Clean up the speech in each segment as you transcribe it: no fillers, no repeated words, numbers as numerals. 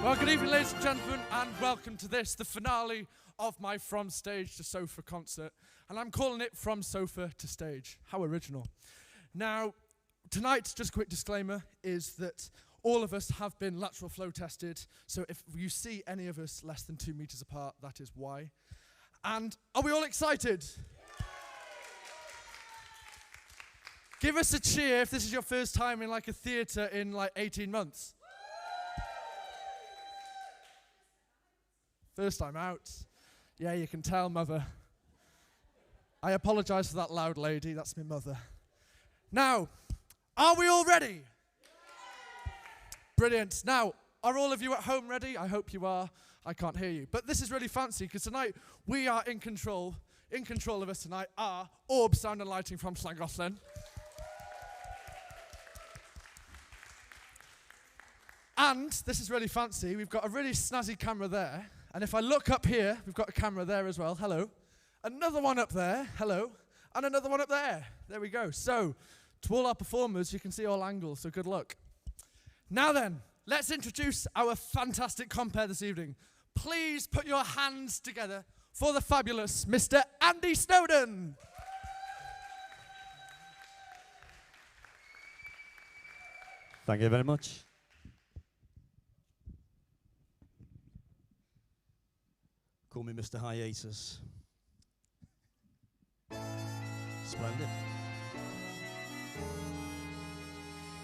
Well, good evening, ladies and gentlemen, and welcome to this, the finale of my From Stage to Sofa concert. And I'm calling it From Sofa to Stage. How original. Now, tonight, just a quick disclaimer, is that all of us have been lateral flow tested. So if you see any of us less than 2 meters apart, that is why. And are we all excited? Give us a cheer if this is your first time in like a theatre in like 18 months. First time out. Yeah, you can tell, mother. I apologise for that loud lady. That's my mother. Now, are we all ready? Brilliant. Now, are all of you at home ready? I hope you are. I can't hear you. But this is really fancy because tonight we are in control. In control of us tonight are Orb Sound and Lighting from Llangollen. And this is really fancy. We've got a really snazzy camera there. And if I look up here, we've got a camera there as well. Hello. Another one up there. Hello. And another one up there. There we go. So, to all our performers, you can see all angles, so good luck. Now then, let's introduce our fantastic compere this evening. Please put your hands together for the fabulous Mr. Andy Snowden. Thank you very much. Call me Mr. Hiatus. Splendid.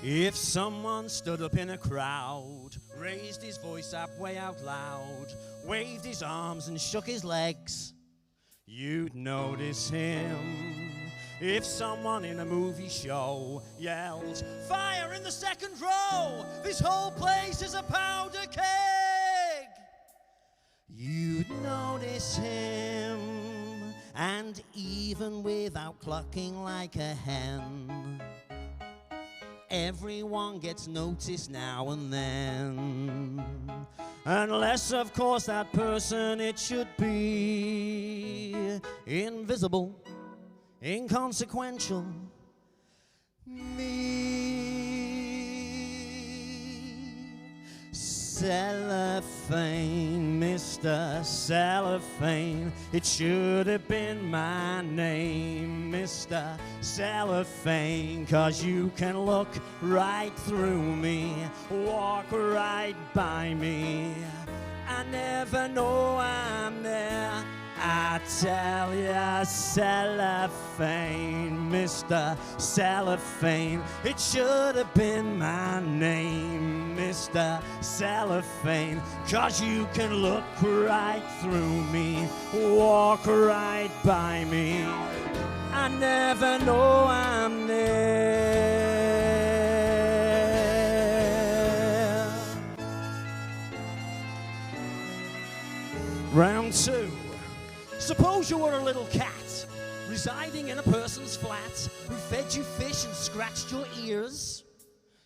If someone stood up in a crowd, raised his voice up way out loud, waved his arms and shook his legs, you'd notice him. If someone in a movie show yelled, "Fire in the second row! This whole place is a powder keg!" you'd notice him. And even without clucking like a hen, everyone gets noticed now and then. Unless, of course, that person, it should be invisible, inconsequential, me. Cellophane, Mr. Cellophane, it should have been my name, Mr. Cellophane, 'cause you can look right through me, walk right by me. I never know I'm there. I tell ya, cellophane, Mr. Cellophane, it should have been my name, Mr. Cellophane, 'cause you can look right through me, walk right by me. I never know I'm there. Round two. Suppose you were a little cat, residing in a person's flat, who fed you fish and scratched your ears.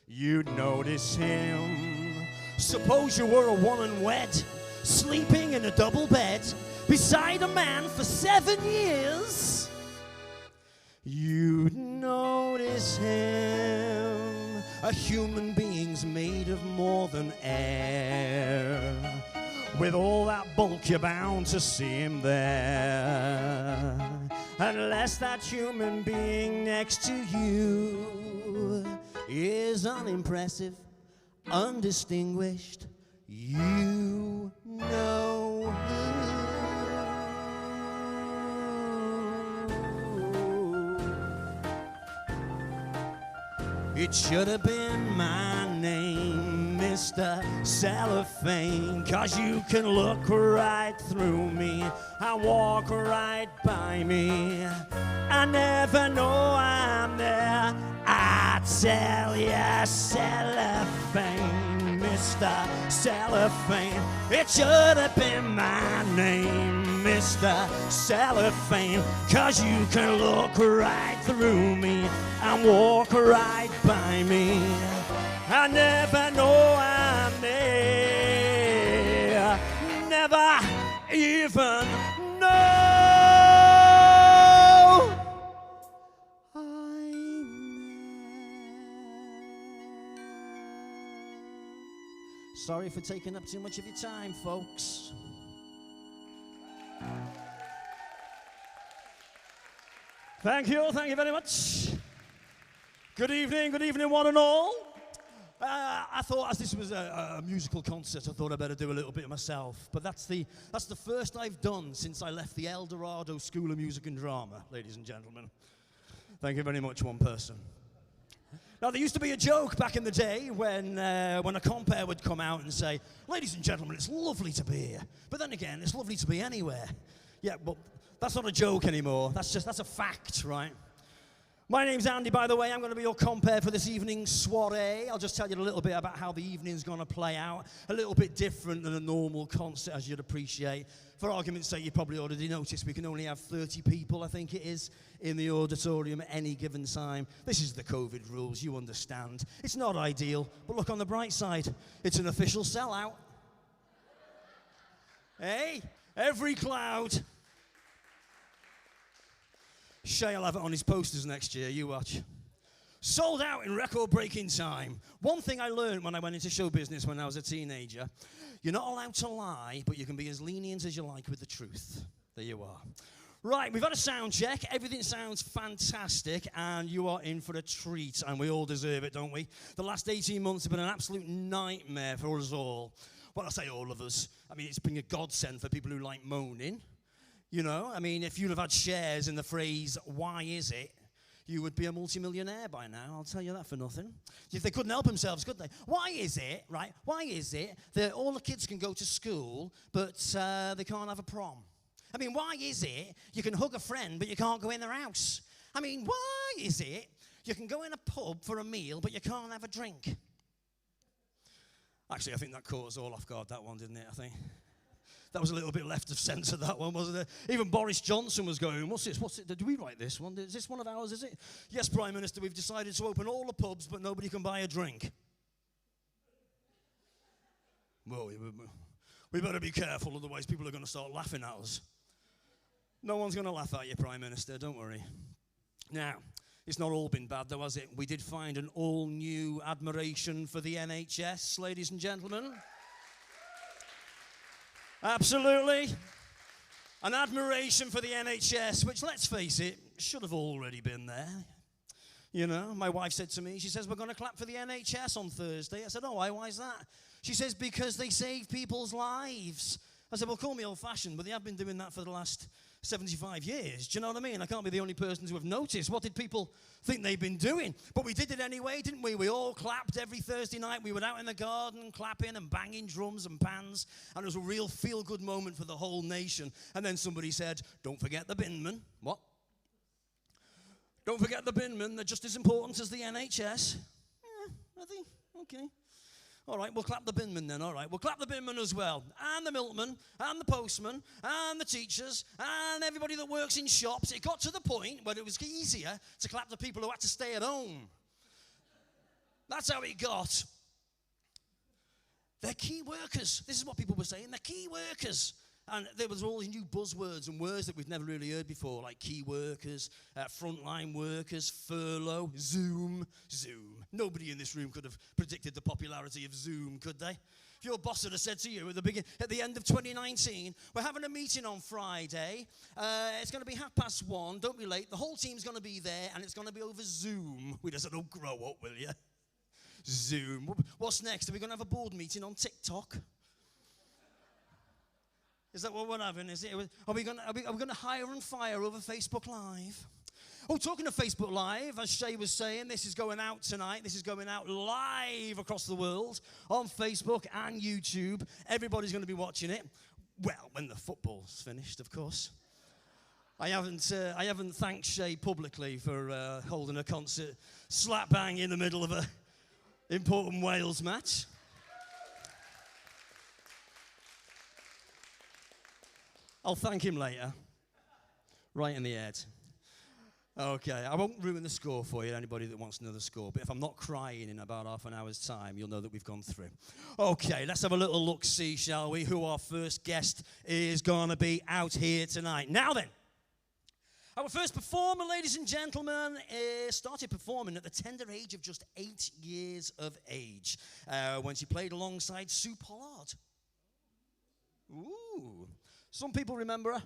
You'd notice him. Suppose you were a woman wed, sleeping in a double bed, beside a man for 7 years. You'd notice him. A human being's made of more than air. With all that bulk, you're bound to see him there. Unless that human being next to you is unimpressive, undistinguished, you know who. It should have been my name, Mr. Cellophane, 'cause you can look right through me, I walk right by me. I never know I'm there. I tell ya, cellophane, Mr. Cellophane, it should have been my name, Mr. Cellophane, 'cause you can look right through me and walk right by me. I never know I'm there. Never even know I'm there. Sorry for taking up too much of your time, folks. Thank you very much. Good evening, one and all. I thought, as this was a musical concert, I thought I'd better do a little bit myself. But that's the first I've done since I left the El Dorado School of Music and Drama, ladies and gentlemen. Thank you very much, one person. Now, there used to be a joke back in the day when a compere would come out and say, ladies and gentlemen, it's lovely to be here. But then again, it's lovely to be anywhere. Yeah, but that's not a joke anymore. That's a fact, right? My name's Andy, by the way. I'm going to be your compere for this evening's soiree. I'll just tell you a little bit about how the evening's going to play out. A little bit different than a normal concert, as you'd appreciate. For argument's sake, you probably already noticed we can only have 30 people, I think it is, in the auditorium at any given time. This is the COVID rules, you understand. It's not ideal, but look on the bright side. It's an official sellout. Hey, every cloud. Shay will have it on his posters next year, you watch. Sold out in record-breaking time. One thing I learned when I went into show business when I was a teenager, you're not allowed to lie, but you can be as lenient as you like with the truth. There you are. Right, we've had a sound check. Everything sounds fantastic, and you are in for a treat, and we all deserve it, don't we? The last 18 months have been an absolute nightmare for us all. Well, I say all of us. I mean, it's been a godsend for people who like moaning. You know, I mean, if you'd have had shares in the phrase, why is it, you would be a multimillionaire by now. I'll tell you that for nothing. If they couldn't help themselves, could they? Why is it, right, why is it that all the kids can go to school, but they can't have a prom? I mean, why is it you can hug a friend, but you can't go in their house? I mean, why is it you can go in a pub for a meal, but you can't have a drink? Actually, I think that caught us all off guard, that one, didn't it, I think? That was a little bit left of centre, that one, wasn't it? Even Boris Johnson was going, what's it? Did we write this one? Is this one of ours, is it? Yes, Prime Minister, we've decided to open all the pubs, but nobody can buy a drink. Well, we better be careful, otherwise people are going to start laughing at us. No one's going to laugh at you, Prime Minister, don't worry. Now, it's not all been bad, though, has it? We did find an all-new admiration for the NHS, ladies and gentlemen. Absolutely. An admiration for the NHS, which, let's face it, should have already been there. You know, my wife said to me, she says, we're going to clap for the NHS on Thursday. I said, oh, why is that? She says, because they save people's lives. I said, well, call me old-fashioned, but they have been doing that for the last 75 years. Do you know what I mean? I can't be the only person to have noticed. What did people think they've been doing? But we did it anyway, didn't we? We all clapped every Thursday night. We were out in the garden clapping and banging drums and pans, and it was a real feel-good moment for the whole nation. And then somebody said, don't forget the binmen. What? Don't forget the binmen. They're just as important as the NHS. I think, okay. All right, we'll clap the binman then, all right. We'll clap the binman as well, and the milkman, and the postman, and the teachers, and everybody that works in shops. It got to the point where it was easier to clap the people who had to stay at home. That's how it got. They're key workers. This is what people were saying. They're key workers. And there was all these new buzzwords and words that we've never really heard before, like key workers, frontline workers, furlough, Zoom. Nobody in this room could have predicted the popularity of Zoom, could they? If your boss had said to you at the end of 2019, we're having a meeting on Friday, it's going to be 1:30, don't be late, the whole team's going to be there, and it's going to be over Zoom. We'd have said, oh, grow up, will you? Zoom. What's next? Are we going to have a board meeting on TikTok? Is that what we're having? Is it? Are we going to hire and fire over Facebook Live? Oh, talking of Facebook Live, as Shay was saying, this is going out tonight. This is going out live across the world on Facebook and YouTube. Everybody's going to be watching it. Well, when the football's finished, of course. I haven't thanked Shay publicly for holding a concert slap bang in the middle of a important Wales match. I'll thank him later. Right in the head. Okay, I won't ruin the score for you, anybody that wants to know the score, but if I'm not crying in about half an hour's time, you'll know that we've gone through. Okay, let's have a little look-see, shall we, who our first guest is going to be out here tonight. Now then, Our first performer, ladies and gentlemen, started performing at the tender age of just 8 years of age when she played alongside Sue Pollard. Ooh. Some people remember her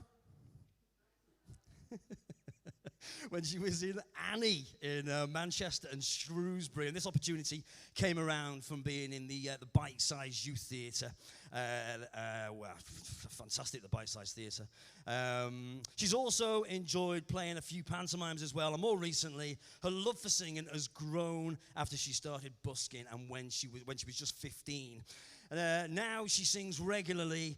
when she was in Annie in Manchester and Shrewsbury. And this opportunity came around from being in the Bite-Size Youth Theatre. Fantastic, the Bite-Size Theatre. She's also enjoyed playing a few pantomimes as well. And more recently, her love for singing has grown after she started busking and when she was just 15. Now she sings regularly,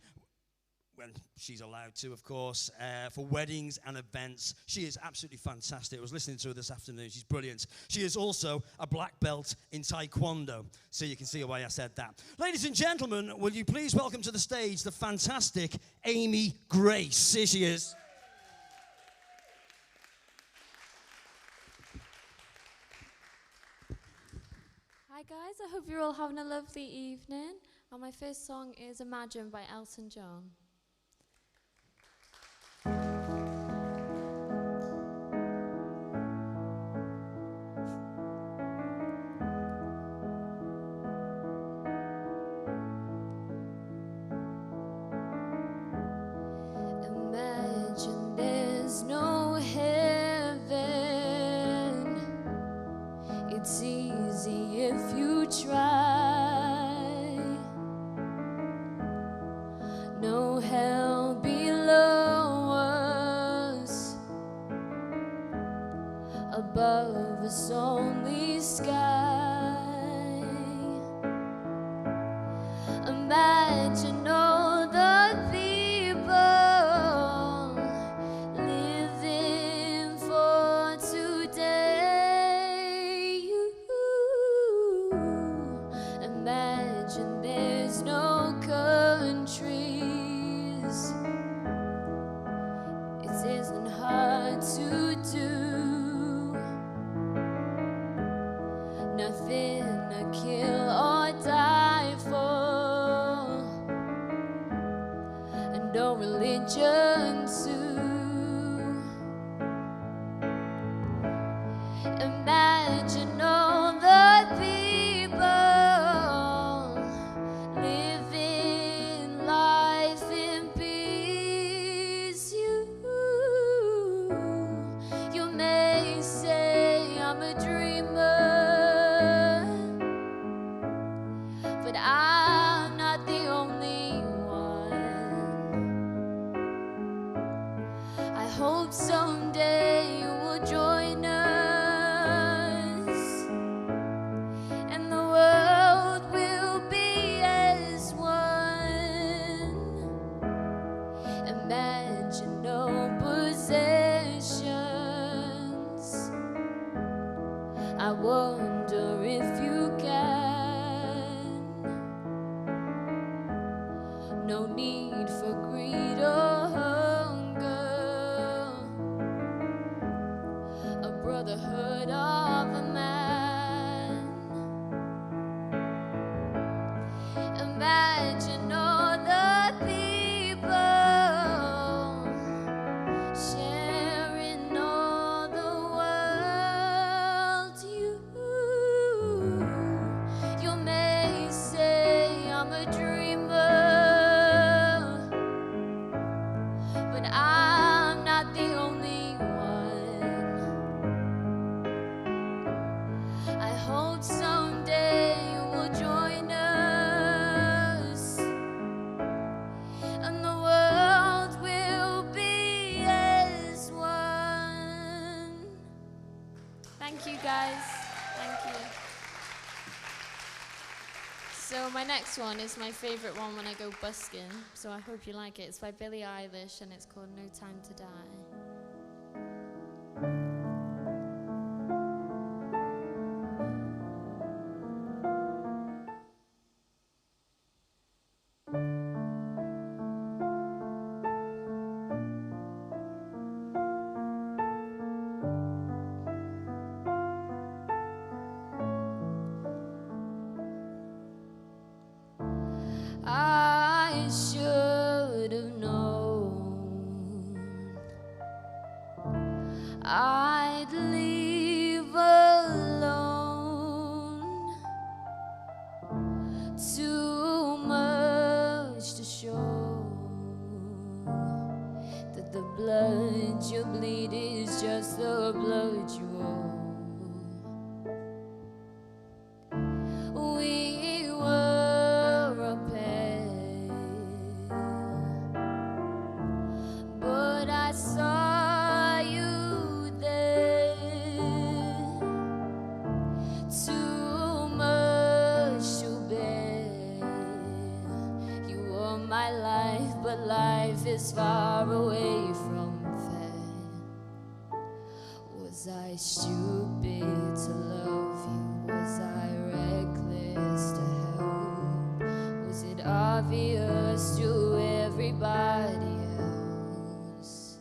when she's allowed to, of course, for weddings and events. She is absolutely fantastic. I was listening to her this afternoon. She's brilliant. She is also a black belt in Taekwondo, so you can see why I said that. Ladies and gentlemen, will you please welcome to the stage the fantastic Amy Grace. Here she is. Hi guys, I hope you're all having a lovely evening. And my first song is Imagine by Elton John. Imagine there's no heaven. It's easy if you try. No hell below us, above us only sky. Imagine all the people living for today. Imagine there's no countries. It isn't hard to do. Nothing to kill or die for, and no religion too. Imagine all the people living life in peace. You may say I'm a dreamer, but I'm not the only one. I hope someday you will join us, and the world will be as one. Imagine no possessions. I wonder if you can. No need for greed or hunger. A brotherhood of a man. Imagine all the people sharing all the world. You may say I'm a dreamer, but I'm not the only one. I hope someday you will join us, and the world will be as one. Thank you guys. Thank you. So my next one is my favorite one when I go busking, so I hope you like it. It's by Billie Eilish and it's called No Time to Die. I should have known I'd leave alone. Too much to show that the blood you bleed is just the blood you owe. We were a pair, but I saw you there. Too much to bear. You were my life, but life is far away from fair. Was I stupid to love you? Was I reckless to help? Was it obvious to everybody else?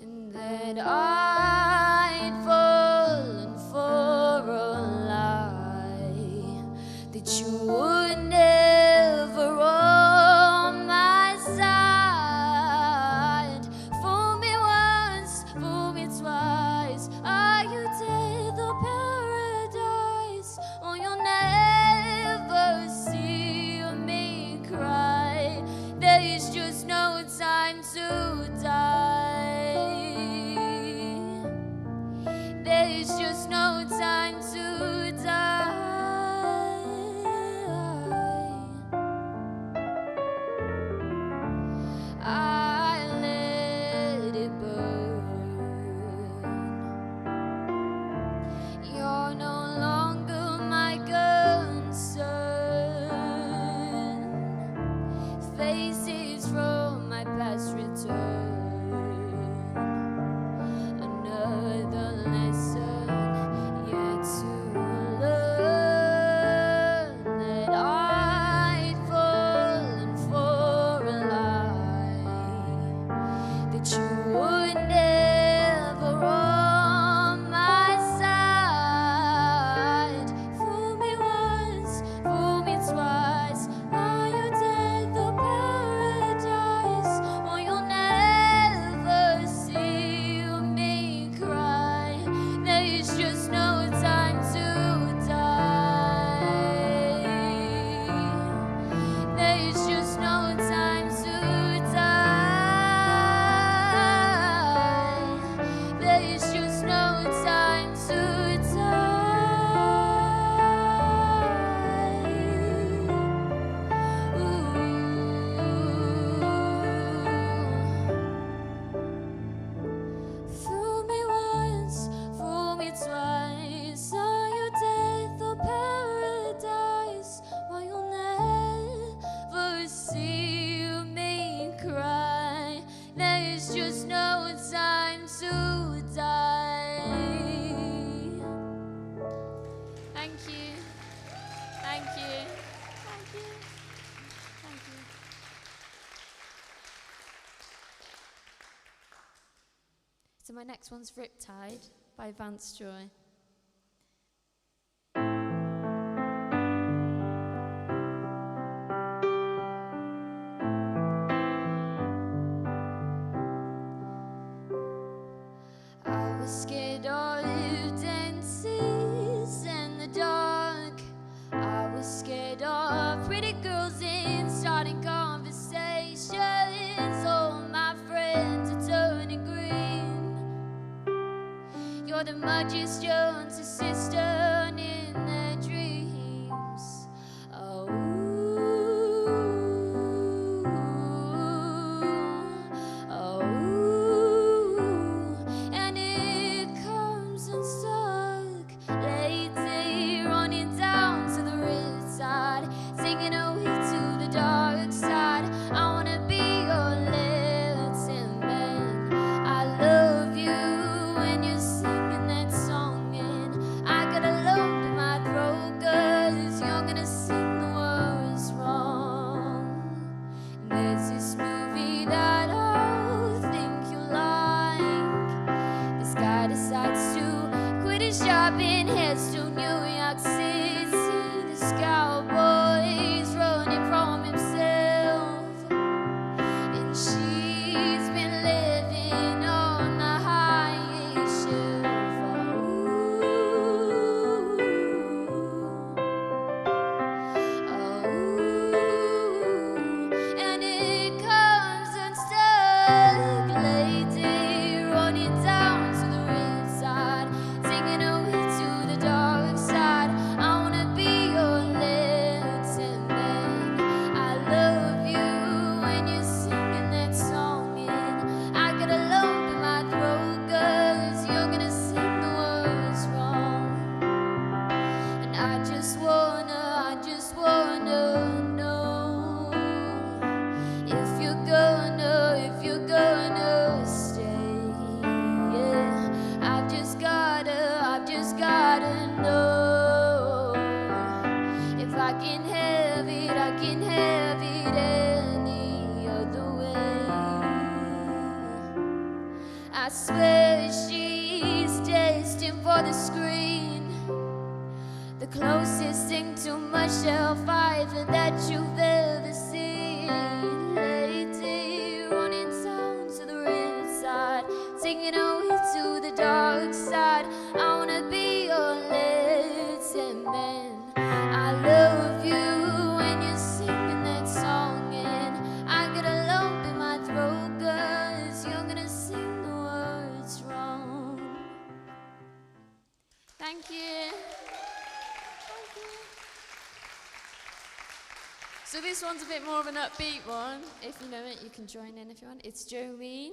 And that I'd fallen for a lie, that you would never on my side. Fool me once, fool me twice. Are you dead or paradise? Or you'll never see me cry. There is just no time to die. There is just no time to die. I let it burn. You're no longer my concern. Faces from my past return. Another lesson yet to learn, that I'd fallen for a lie, that you would never on my side. Fool me once, fool me twice. Are you dead or paradise? Or you'll never see me cry. There is just no time to die. There is just no time to die. There is just no time to die. Fool me once, fool me twice. Are you dead or paradise? Why you'll never see me cry. There is just no time to die. Thank you. Thank you. Thank you. Thank you. So my next one's Riptide by Vance Joy. I was scared of dances in the dark. I was scared of pretty girls in starting conversations. All my friends are turning green. You're the muddiest Jones' sister in their dreams. Oh, oh, and it comes unstuck lately, running down to the riptide, taking away to the dark side. I wanna be your little man. I love you when you're singing that song, and I got a lump in my throat 'cause you're gonna sing the words wrong. And there's this movie that I think you like. This guy decides to quit his job and heads to New York City. This cowboy's running from himself, and she's been living on the high I swear she's destined for the screen, the closest thing to Michelle Pfeiffer that you've ever seen. Lady, running down to the red side, taking away to the dark side. I wanna be your leading man. I love you when you're singing that song, and I get a lump in my throat 'cause you're gonna sing the words wrong. Thank you. So this one's a bit more of an upbeat one. If you know it, you can join in if you want. It's Jolene.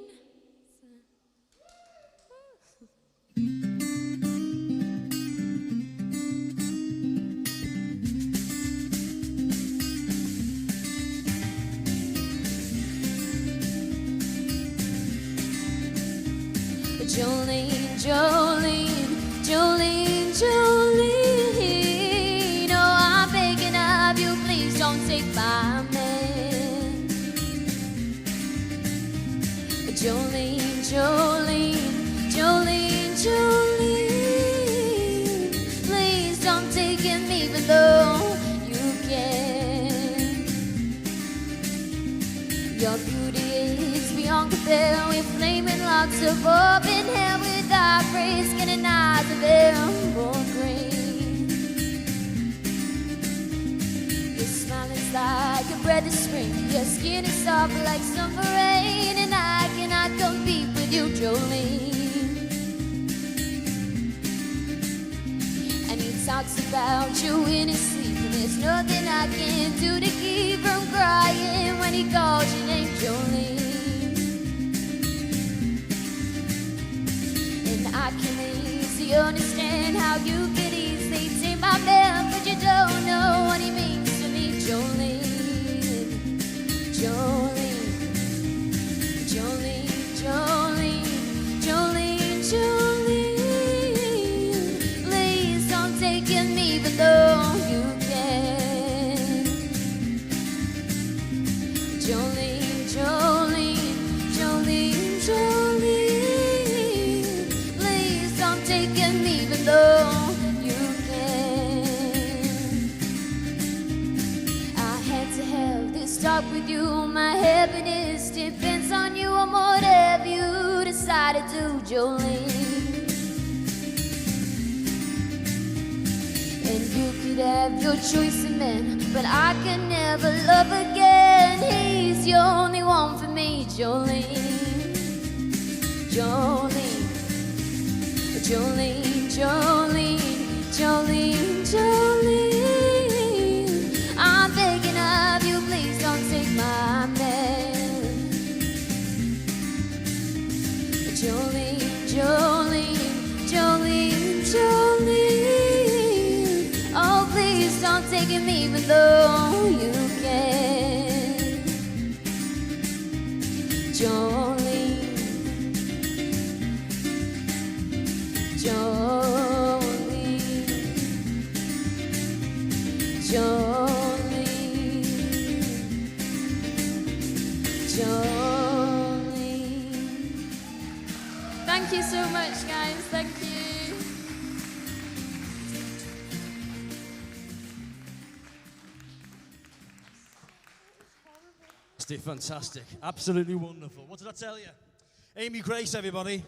Jolene, Jolene, Jolene, Jolene. Oh, I'm begging of you, please don't take my man. Jolene, Jolene, Jolene, Jolene. Please don't take him even though you can. Your beauty is beyond compare, with flaming locks of auburn hair, with ivory skin and eyes of emerald green. Your smile is like a breath of spring, your skin is soft like summer rain, and I cannot compete with you, Jolene. And he talks about you in his sleep, and there's nothing I can do to keep from crying when he calls your name, Jolene. I can easily understand how you could easily take my man, but you don't know what he means to me, Jolene. Jolene, Jolene, Jolene, Jolene, Jolene. Please don't take him even though you can. Jolene, Jolene, Jolene, Jolene. Take him even though you can. I had to have this talk with you. My happiness depends on you, and whatever you decide to do, Jolene. And you could have your choice of men, but I can never love again. He's the only one for me, Jolene. Jolene, Jolene, Jolene, Jolene, Jolene. I'm begging of you, please don't take my man. Jolene, Jolene, Jolene, Jolene. Oh, please don't take him even though you can. Jolene, Jolene, Jolene, Jolene. Thank you so much, guys. Thank you. Fantastic. Absolutely wonderful. What did I tell you? Amy Grace, everybody.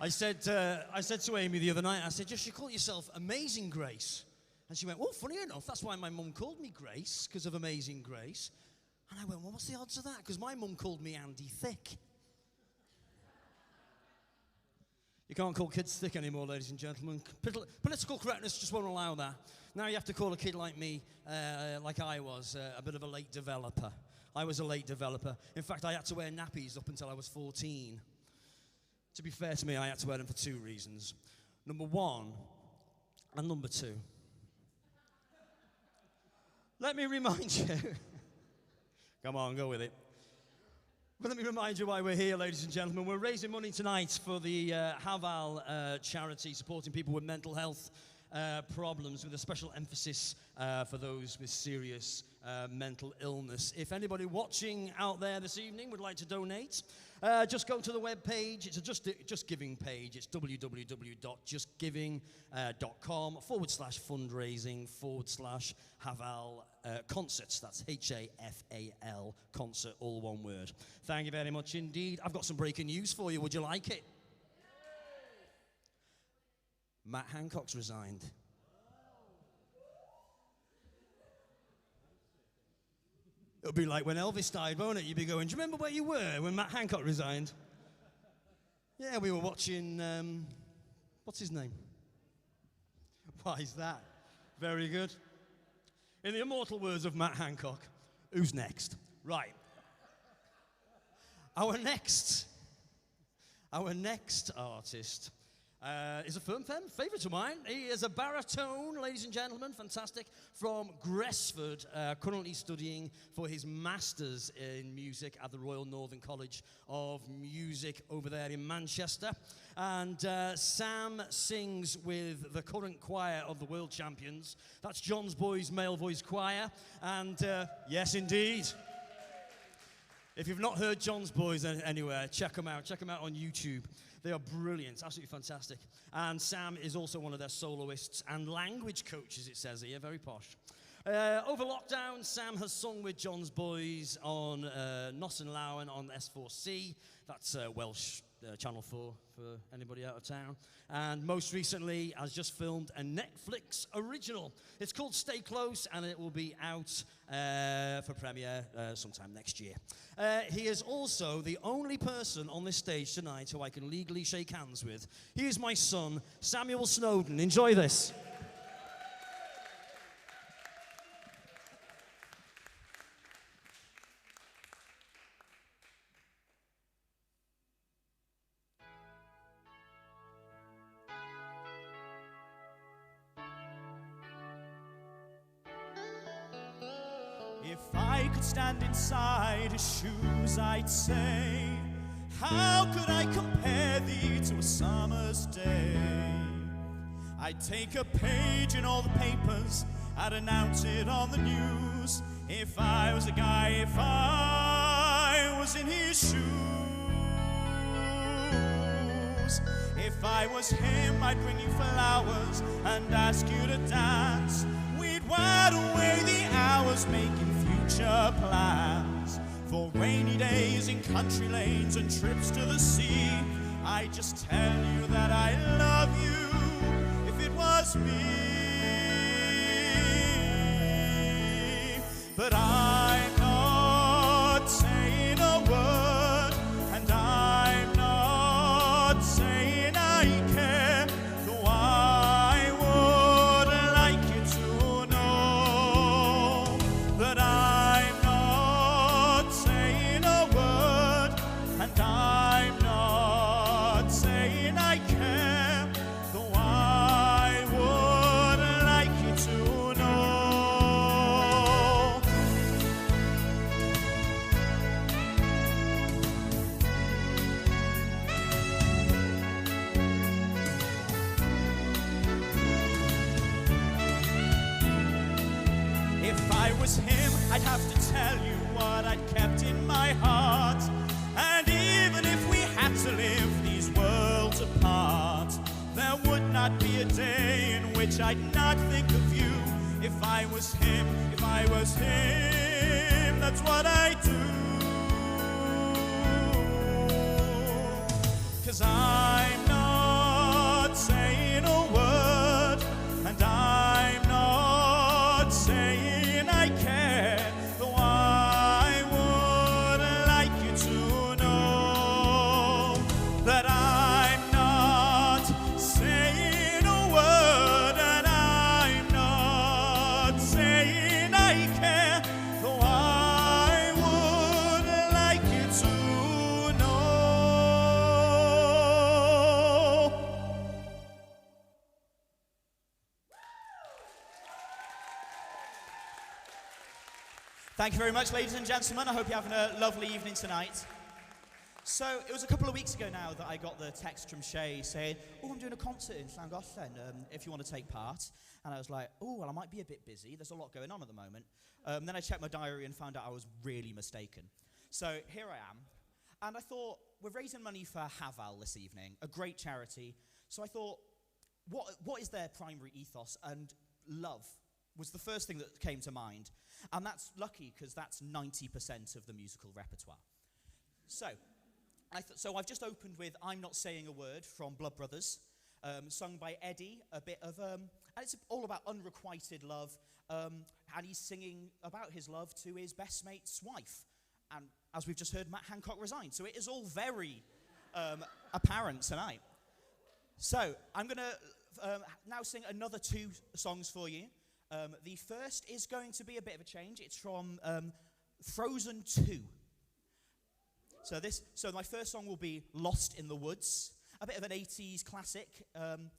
I said to Amy the other night, I said, you should call yourself Amazing Grace. And she went, well, funny enough, that's why my mum called me Grace, because of Amazing Grace. And I went, well, what's the odds of that? Because my mum called me Andy Thick. You can't call kids thick anymore, ladies and gentlemen. Political correctness just won't allow that. Now you have to call a kid like me, like I was, a bit of a late developer. I was a late developer. In fact, I had to wear nappies up until I was 14. To be fair to me, I had to wear them for two reasons. Number one, and number two. Let me remind you. Come on, go with it. But let me remind you why we're here, ladies and gentlemen. We're raising money tonight for the Haval charity, supporting people with mental health problems, with a special emphasis for those with serious mental illness. If anybody watching out there this evening would like to donate, just go to the web page. It's a Just Giving page. It's www.justgiving.com/fundraising/Haval concerts. That's HAFAL concert, all one word. Thank you very much indeed. I've got some breaking news for you. Would you like it? Matt Hancock's resigned. It'll be like when Elvis died, won't it? You'll be going, do you remember where you were when Matt Hancock resigned? Yeah, we were watching, what's his name? Why is that? Very good. In the immortal words of Matt Hancock, who's next? Right. Our next artist is a firm favourite of mine. He is a baritone, ladies and gentlemen, fantastic, from Gresford, currently studying for his Masters in Music at the Royal Northern College of Music over there in Manchester. And Sam sings with the current choir of the World Champions. That's John's Boys Male Voice Choir. And yes, indeed. If you've not heard John's Boys anywhere, check them out. Check them out on YouTube. They are brilliant, absolutely fantastic. And Sam is also one of their soloists and language coaches, it says here, very posh. Over lockdown, Sam has sung with John's Boys on Nos and Lawen on S4C. That's Welsh Channel 4 for anybody out of town. And most recently has just filmed a Netflix original. It's called Stay Close, and it will be out for premiere sometime next year. He is also the only person on this stage tonight who I can legally shake hands with. He is my son, Samuel Snowden. Enjoy this. If I could stand inside his shoes, I'd say, how could I compare thee to a summer's day? I'd take a page in all the papers, I'd announce it on the news. If I was a guy, if I was in his shoes. If I was him, I'd bring you flowers and ask you to dance. We'd while away the hours making future plans for rainy days in country lanes and trips to the sea. I just tell you that I love you if it was me. But I'm not saying a word, and I'm not saying I care, though I would like you to know that I'm not saying a word, and I'm not saying I care, though I would like you to know. If I was him, I'd have to tell you what I'd kept in my heart. And even if we had to live these worlds apart, there would not be a day in which I'd not think of you. If I was him, if I was him, that's what I do. 'Cause I'm not saying a word, and I'm not saying I care, though I would like you to know that I'm not saying a word, and I'm not saying I care, though I would like you to know. Thank you very much, ladies and gentlemen. I hope you're having a lovely evening tonight. So it was a couple of weeks ago now that I got the text from Shay saying, oh, I'm doing a concert in Llangollen, if you want to take part. And I was like, oh, well, I might be a bit busy. There's a lot going on at the moment. Then I checked my diary and found out I was really mistaken. So here I am. And I thought, we're raising money for Haval this evening, a great charity. So I thought, what is their primary ethos? And love was the first thing that came to mind. And that's lucky, because that's 90% of the musical repertoire. So I've just opened with I'm Not Saying a Word from Blood Brothers, sung by Eddie, a bit of, and it's all about unrequited love, and he's singing about his love to his best mate's wife. And as we've just heard, Matt Hancock resigned. So it is all very apparent tonight. So I'm going to now sing another 2 songs for you. The first is going to be a bit of a change. It's from Frozen 2. So my first song will be Lost in the Woods, a bit of an 80s classic, and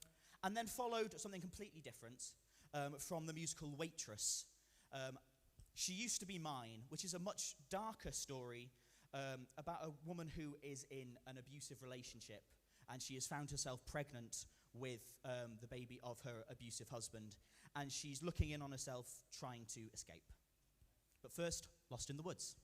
then followed something completely different from the musical Waitress. She Used to Be Mine, which is a much darker story about a woman who is in an abusive relationship, and she has found herself pregnant with the baby of her abusive husband, and she's looking in on herself, trying to escape. But first, Lost in the Woods.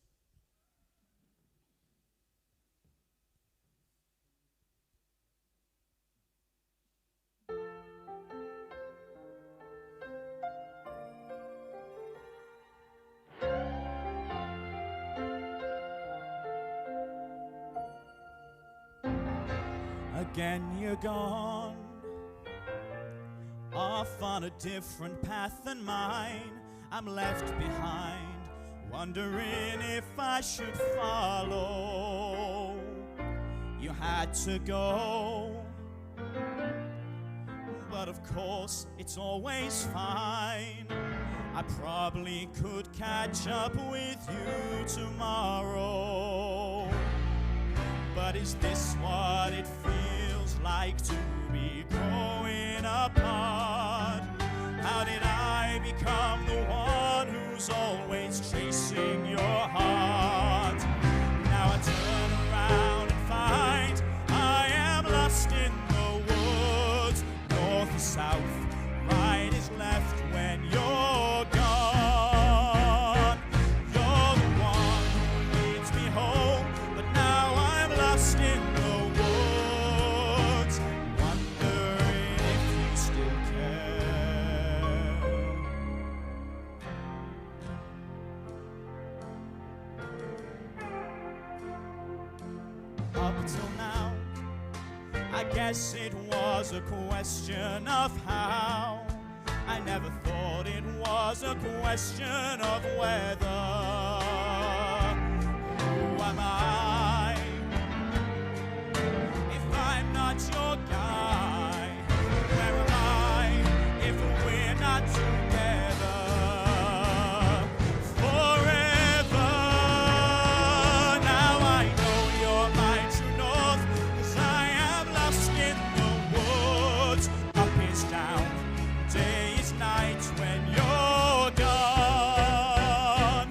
Again you're gone, off on a different path than mine. I'm left behind, wondering if I should follow. You had to go, but of course it's always fine. I probably could catch up with you tomorrow. But is this what it feels like to be growing apart? How did I become the one who's always chasing your heart? Now I turn around and find I am lost in the woods. North is south, right is left when you're gone. You're the one who leads me home, but now I'm lost in the woods, wondering if you still care. Up till now, I guess it was a question of how. I never thought it was a question of whether. Who am I if I'm not your guy? Where am I if we're not together forever? Now I know you're my true north, 'cause I am lost in the woods. Up is down, day is night when you're gone.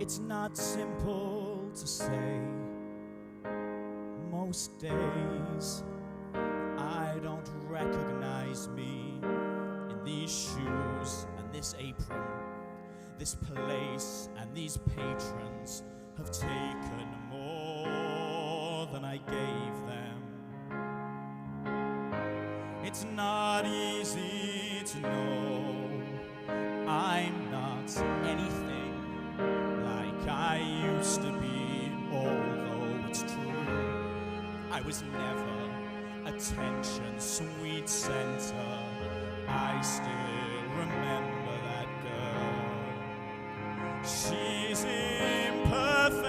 It's not simple to say. Most days I don't recognize me in these shoes and this apron. This place and these patrons have taken more than I gave them. It's not easy to know I'm not anything like I used to be, although it's true. I was never attention, sweet center. I still remember that girl. She's imperfect,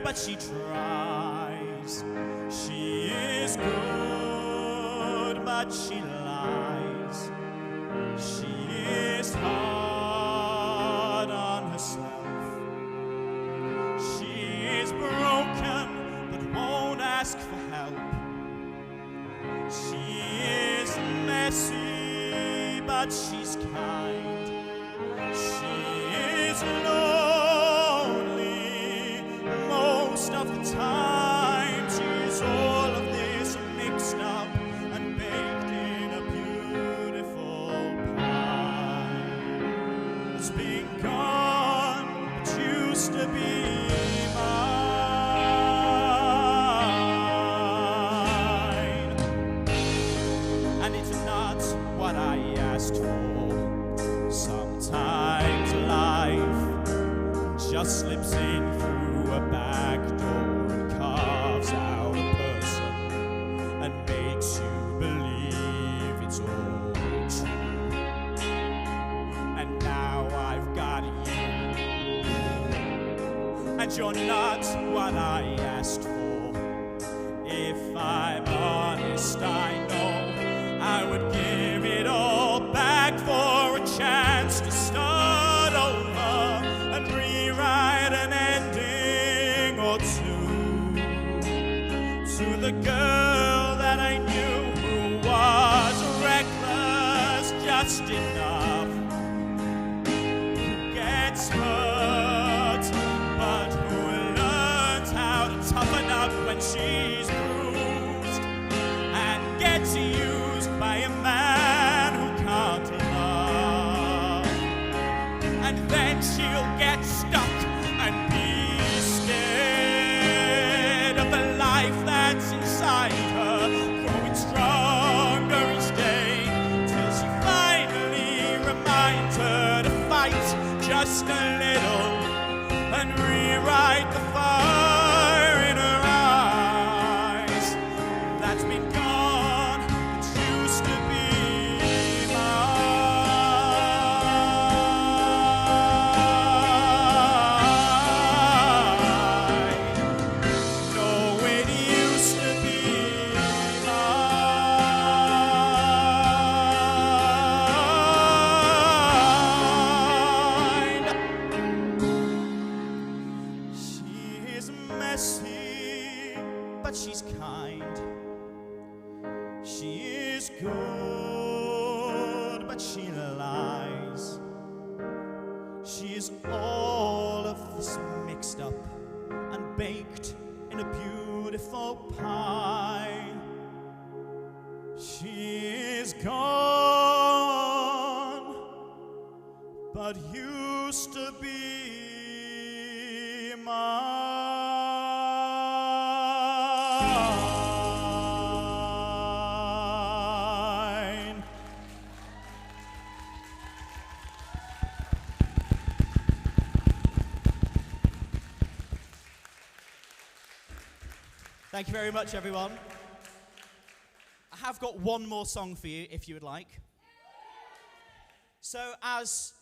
but she tries. She is good, but she lies. She is hard on herself. She is broken, but won't ask for help. She is messy, but she's kind. She is lonely most of the time. She's all of this mixed up and baked in a beautiful pie. It's been gone, but used to be mine. And it's not what I asked for. Sometimes life just slips in through a back door and carves out a person and makes you believe it's all true. And now I've got you, and you're not what I asked for. If I'm honest, I know I would give it all back for a chance to start over and rewrite an ending or two to the girl that I knew who was reckless just enough, who gets hurt but who learns how to toughen up when she's bruised and gets used by a man who can't love. And then she'll get stuck and be scared of the life that's inside her, growing stronger each day, till she finally reminds her to fight just a little and rewrite the fire in her eyes. That's been gone, it used to be mine. No, it used to be mine. She is messy, but she's kind. She is good, but she lies. She is all of this mixed up and baked in a beautiful pie. She is gone, but used to be mine. Thank you very much, everyone. I have got one more song for you, if you would like. So, as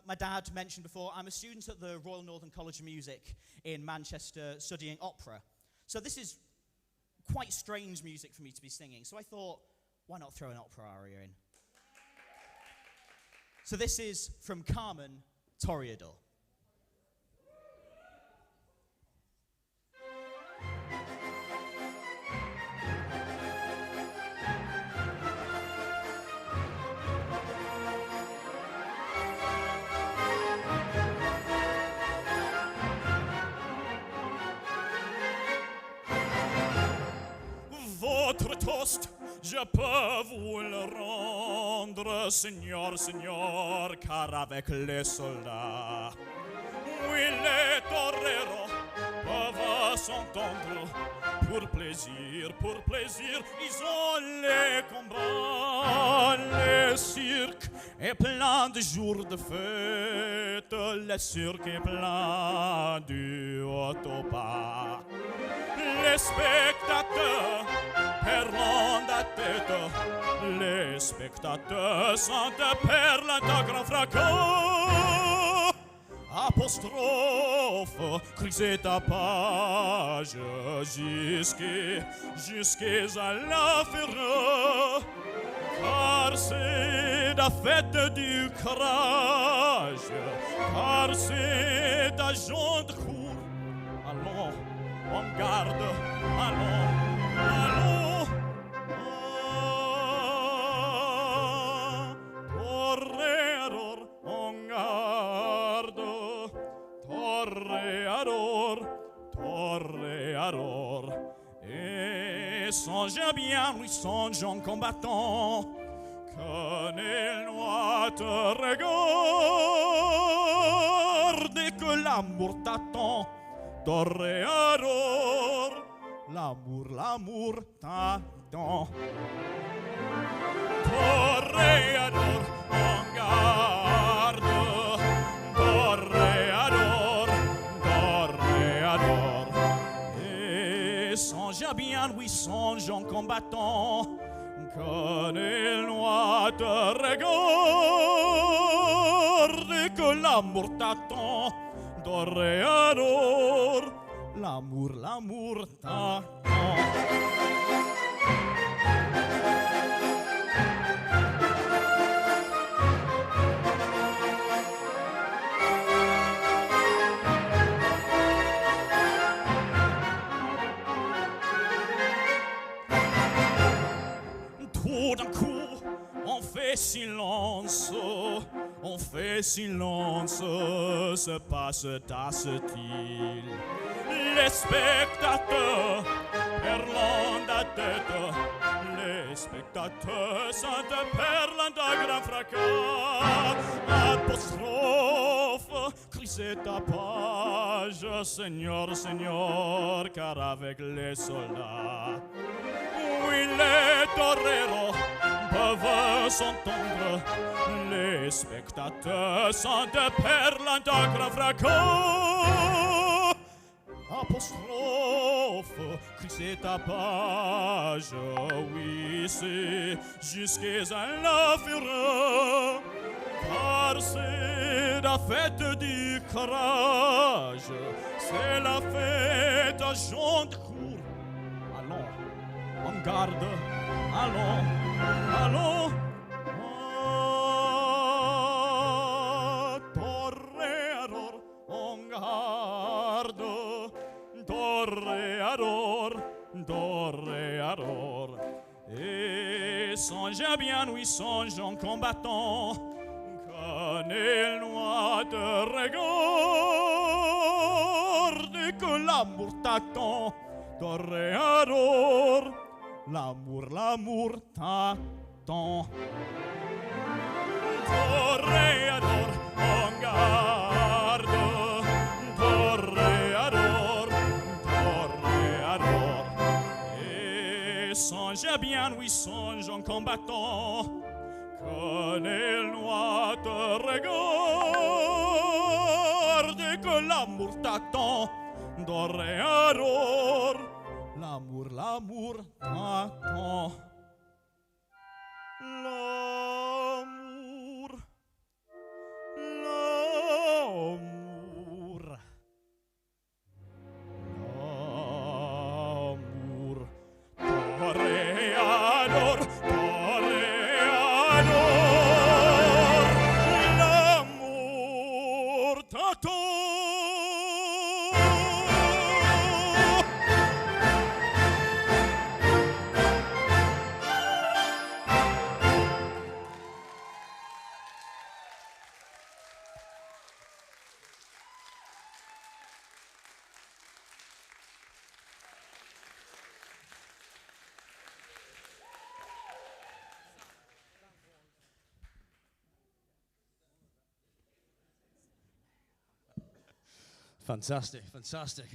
my dad mentioned before, I'm a student at the Royal Northern College of Music in Manchester studying opera. So this is quite strange music for me to be singing. So I thought, why not throw an opera aria in? So this is from Carmen, Toreador. votre toast, je peux vous le rendre, Seigneur, Seigneur, car avec les soldats, oui, les toreros peuvent s'entendre. Pour plaisir, ils ont les combats. Le cirque est plein de jours de fête, le cirque est plein du haut au bas. Les spectateurs perdent la tête, les spectateurs sont de perles de grand fracas. Apostrophe, crisez ta page, jusqu'à la ferre, car c'est la fête du courage, car c'est ta gens de cour. Allons, on garde, allons, allons. Toreador, on garde. Toreador, et songez bien, oui, songeons combattants, que nul noir te regarde et que l'amour t'attend. Toreador, l'amour t'attend. Toreador, en garde. Toreador, et songez bien, oui, songeons combattants, que nul noir te regarde et que l'amour t'attend. Toreador, l'amour t'attend. Tout d'un coup, on fait silence, se passe tasse-t-il. Les spectateurs perdent la tête, les spectateurs sont de perles de grand fracas. Apostrophe, crisez ta page, Seigneur, Seigneur, car avec les soldats, oui, les toreros peuvent s'entendre, les spectateurs sont de perles de grand fracas. Apostrophe, crisez ta page, oui, c'est jusqu'à la fureur, car c'est la fête du courage, c'est la fête à gens de cour. Allons, en garde, allons, allons. Toreador, en garde. Toreador, et songez bien, oui, songeons combattants, que nul noir te regarde et que l'amour t'attend. Toreador, l'amour t'attend. Toreador, en garde. Et songez bien, oui, songeons combattants, que nul noir te regarde et que l'amour t'attend. Toreador, l'amour t'attend. L'amour. Toreador, l'amour t'attend. Fantastic, fantastic.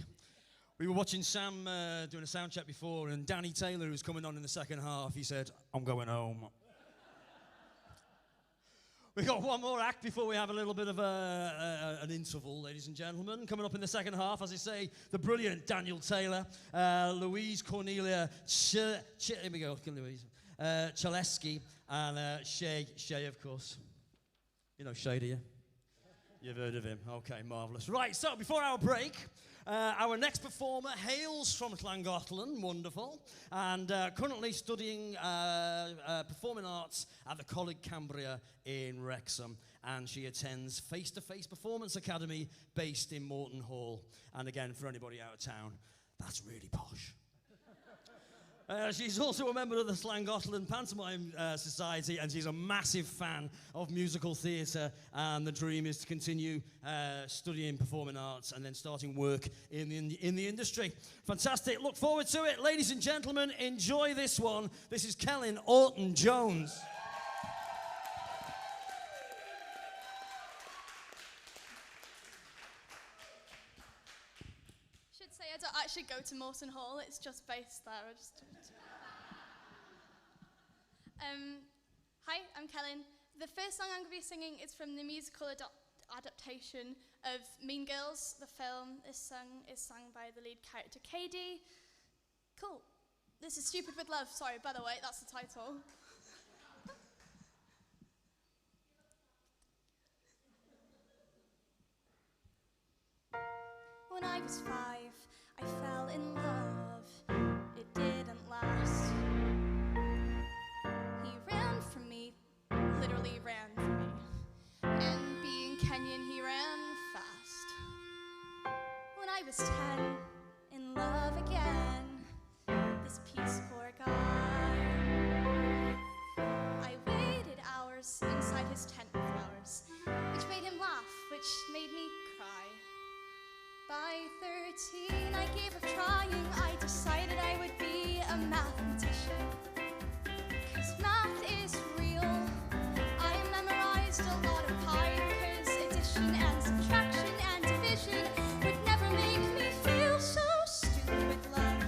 We were watching Sam doing a sound check before, and Danny Taylor, who's coming on in the second half, he said, "I'm going home." We've got one more act before we have a little bit of an interval, ladies and gentlemen. Coming up in the second half, as I say, the brilliant Daniel Taylor, Louise Cornelia here we go, Louise, Chaleski, and Shay, of course. You know Shay, do you? You've heard of him. Okay, marvellous. Right, so before our break, our next performer hails from Llangollen, wonderful, and currently studying performing arts at the Coleg Cambria in Wrexham, and she attends Face to Face Performance Academy based in Morton Hall. And again, for anybody out of town, that's really posh. She's also a member of the Llangollen Pantomime Society, and she's a massive fan of musical theatre, and the dream is to continue studying performing arts and then starting work in the industry. Fantastic. Look forward to it. Ladies and gentlemen, enjoy this one. This is Kellen Orton-Jones. I don't actually go to Morton Hall, it's just based there. Hi, I'm Kellen. The first song I'm going to be singing is from the musical adaptation of Mean Girls, the film. This song is sung by the lead character, Katie. Cool. This is Stupid with Love. Sorry, by the way, that's the title. When I was 5, I fell in love. It didn't last. He ran from me, literally ran from me. And being Kenyan, he ran fast. When I was 10, in love again, this peaceful guy. I waited hours inside his tent with flowers, which made him laugh, which made me cry. By 13, I gave up trying. I decided I would be a mathematician. 'Cause math is real. I memorized a lot of pi, 'cause addition and subtraction and division would never make me feel so stupid with love.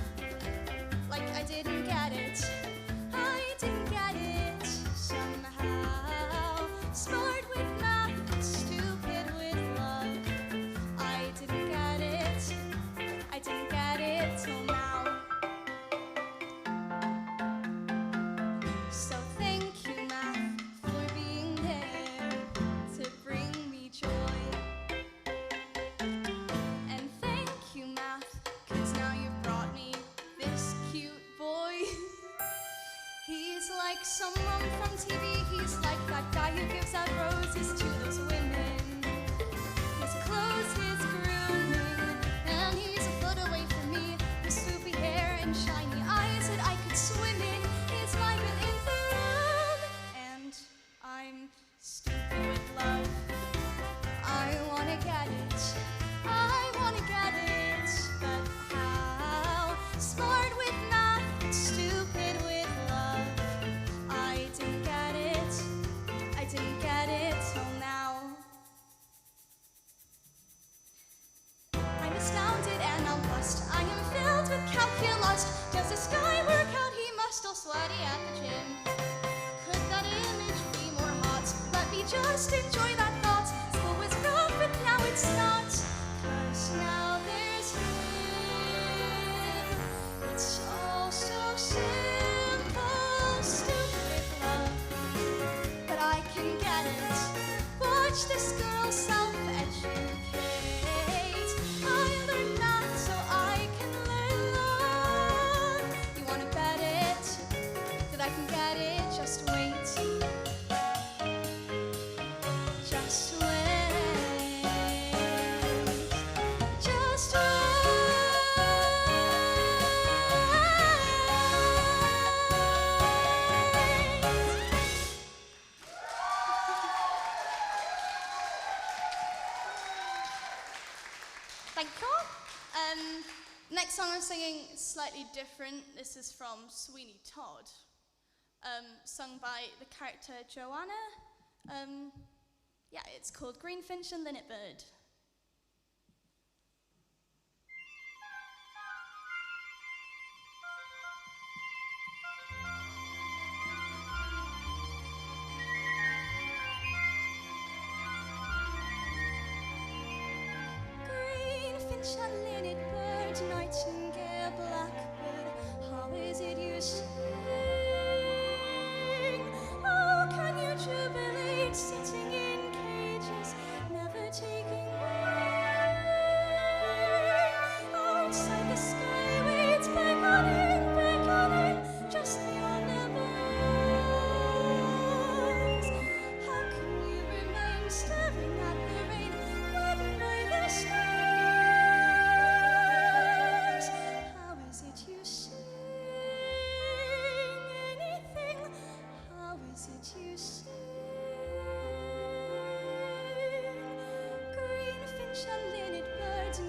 Like I didn't get it. I didn't get it somehow. Smart with math, stupid with love. I didn't get it. I didn't get it till now. So thank you, math, for being there to bring me joy. And thank you, math, 'cause now you've brought me this cute boy. He's like someone from TV. He's like that guy who gives out roses to those women. His clothes, his grooming, and he's a foot away from me. His swoopy hair and shiny eyes that I could swim in. He's my good in the room, and I'm stupid with love. I wanna get it, I wanna get it, but how? Smart with math, stupid with love. I didn't get it, I didn't get it till now. I'm astounded and I'm blessed. I am filled with calculus. Does this guy work out? He must still sweaty at the gym. Could that image be more hot? Let me just enjoy that thought. School was rough, but now it's not. 'Cause now there's him. It's all so simple, stupid love. But I can get it. Watch this girl self-educate. I learned math so I can learn love. You wanna bet it that I can get it? Just wait. Just wait. Just wait. Thank you. Next song I'm singing is slightly different. This is from Sweeney Todd, sung by the character Joanna. Yeah, it's called Greenfinch and Linnet Bird.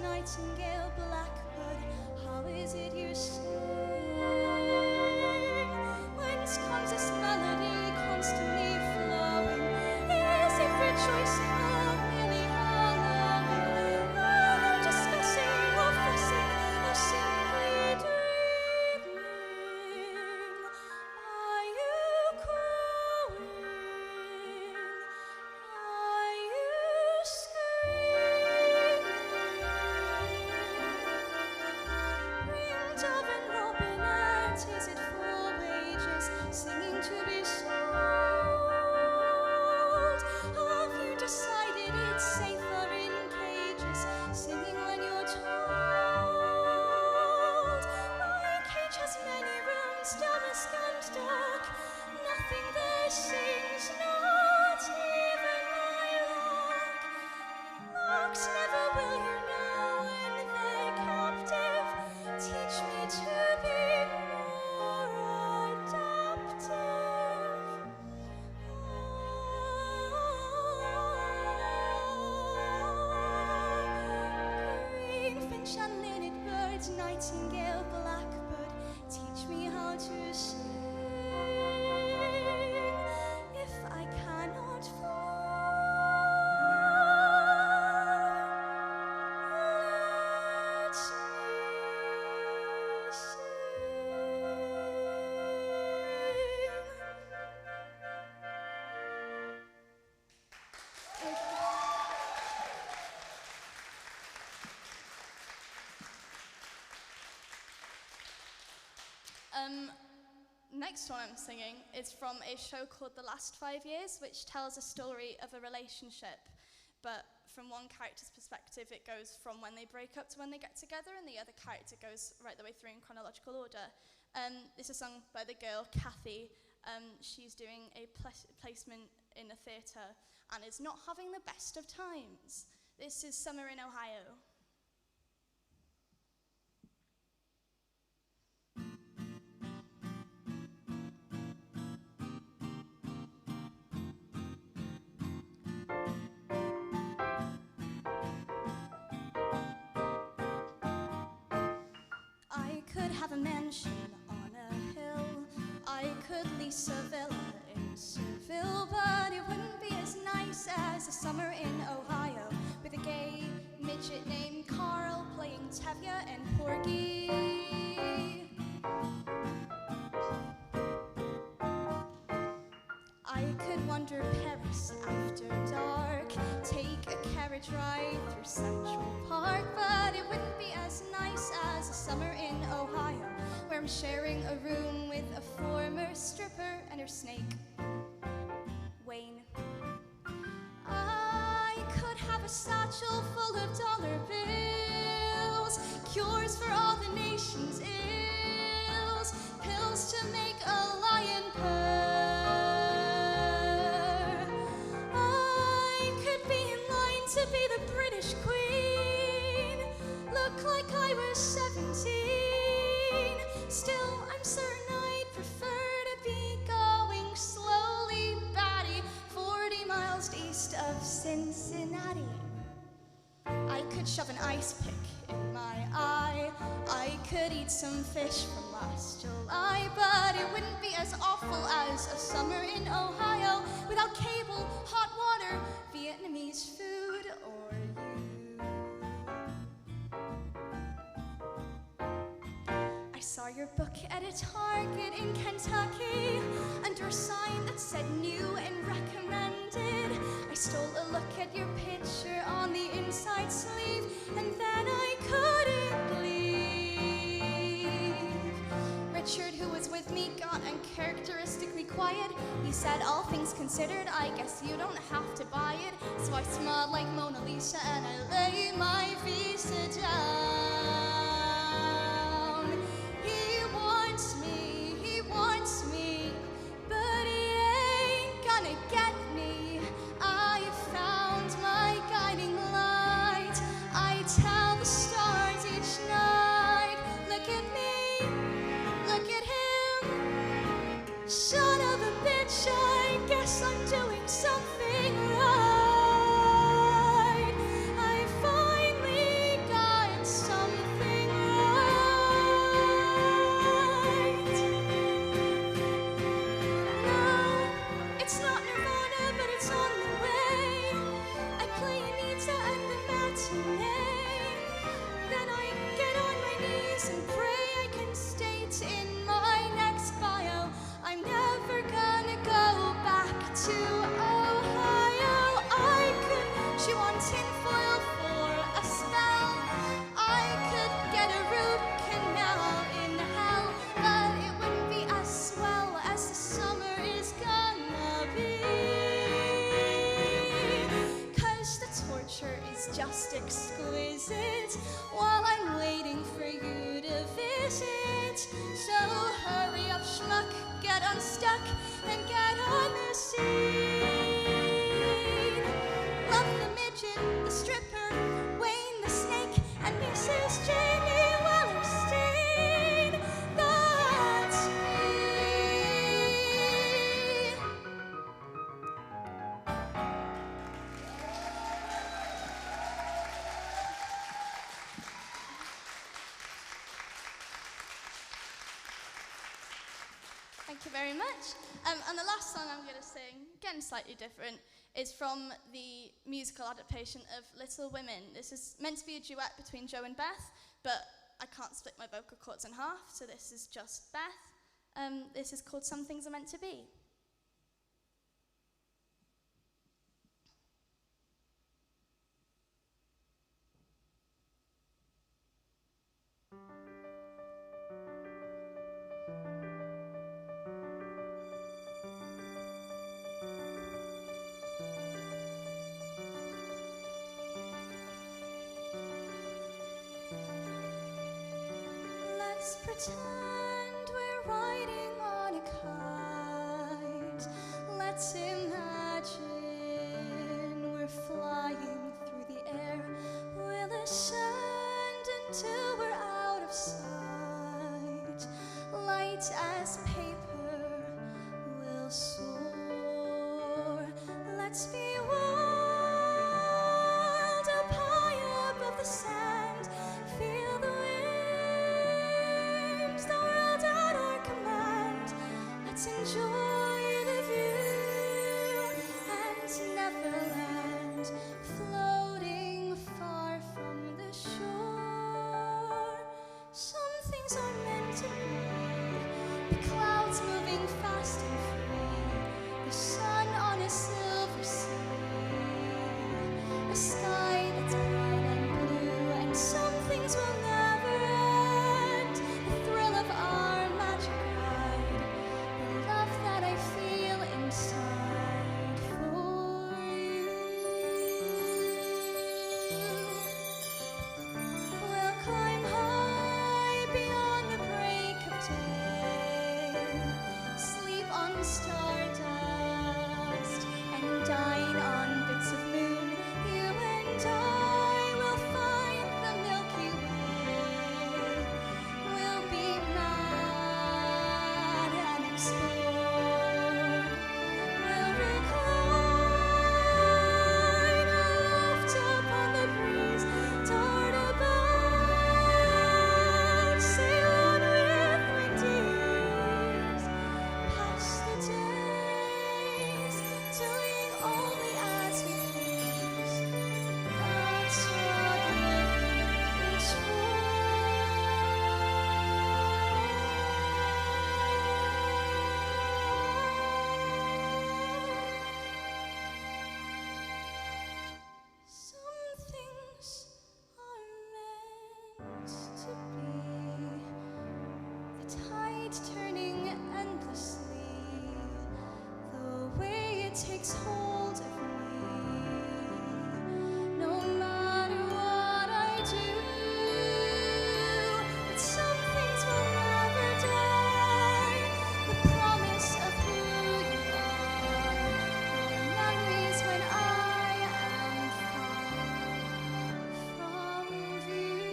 nightingale, blackbird, how is it you sing? Whence comes this melody constantly flowing? Is it rejoicing or merely hallowing? Are you discussing or fussing or simply dreaming? Are you crowing? Are you screaming? Ring dove and robinette, is it for wages, singing to be sold? Have you decided it's safer in cages, singing when you're told? My cage has many rooms, damask and dark, nothing there sings, not even my lark. Larks never will you know when they're captive. Teach me to be more adaptive. Greenfinch and linnet birds, nightingale, blackbird, teach me how to sing. If I cannot fly, let me sing. Next one I'm singing is from a show called The Last 5 Years, which tells a story of a relationship, but from one character's perspective it goes from when they break up to when they get together, and the other character goes right the way through in chronological order. This is sung by the girl Kathy. She's doing a placement in a theatre and is not having the best of times. This is Summer in Ohio. I could have a mansion on a hill, I could lease a villa in Seville, but it wouldn't be as nice as a summer in Ohio with a gay midget named Carl playing Tevye and Porgy. I could wander Paris after dark, take a carriage ride through Central Park, but it wouldn't be as nice as a summer in Ohio, where I'm sharing a room with a former stripper and her snake, Wayne. I could have a satchel full of dollar bills, cures for all the nation's ills, pills to make a lion purr. I could be in line to be the British Queen, look like I was 17. Still, I'm certain I'd prefer to be going slowly batty 40 miles east of Cincinnati. I could shove an ice pick in my eye, I could eat some fish from last July, but it wouldn't be as awful as a summer in Ohio without cable, hot water, Vietnamese food, or you. I saw your book at a Target in Kentucky under a sign that said new and recommended. I stole a look at your picture on the inside sleeve, and then I couldn't leave. Richard, who was with me, got uncharacteristically quiet. He said, all things considered, I guess you don't have to buy it. So I smiled like Mona Lisa and I lay my visa down. He wants me, but he ain't gonna get me. I found my guiding light, I tell the stars each night, look at me, look at him. Son of a bitch, I guess I'm doing something right. I finally got Thank you very much. And the last song I'm going to sing, again slightly different, is from the musical adaptation of Little Women. This is meant to be a duet between Joe and Beth, but I can't split my vocal cords in half, so this is just Beth. This is called Some Things Are Meant to Be. Let's pretend we're riding on a kite. Let's imagine we're flying through the air. We'll ascend until we're out of sight. Light as paper, we'll soar. Let's be wild up high above the sand. Feel the the world at our command. Let's enjoy the view and Neverland, floating far from the shore. Some things are meant to be, the clouds moving fast and free, the sun on a silver sea, a sky that's bright and blue, and some things will never end. The thrill of our magic ride, the love that I feel inside for you. We'll climb high beyond the break of day, sleep on stardust and dine on bits of moon. You and I will find the Milky Way. We'll be mad and explore. We'll recline aloft upon the breeze, dart about, sail on with winged ease, pass the days, doing only as we please, not struggling each Some things are meant to be, the tide turning endlessly, the way it takes hold of me, no matter what I do. But some things will never die, the promise of who you are, your memories when I am far from view.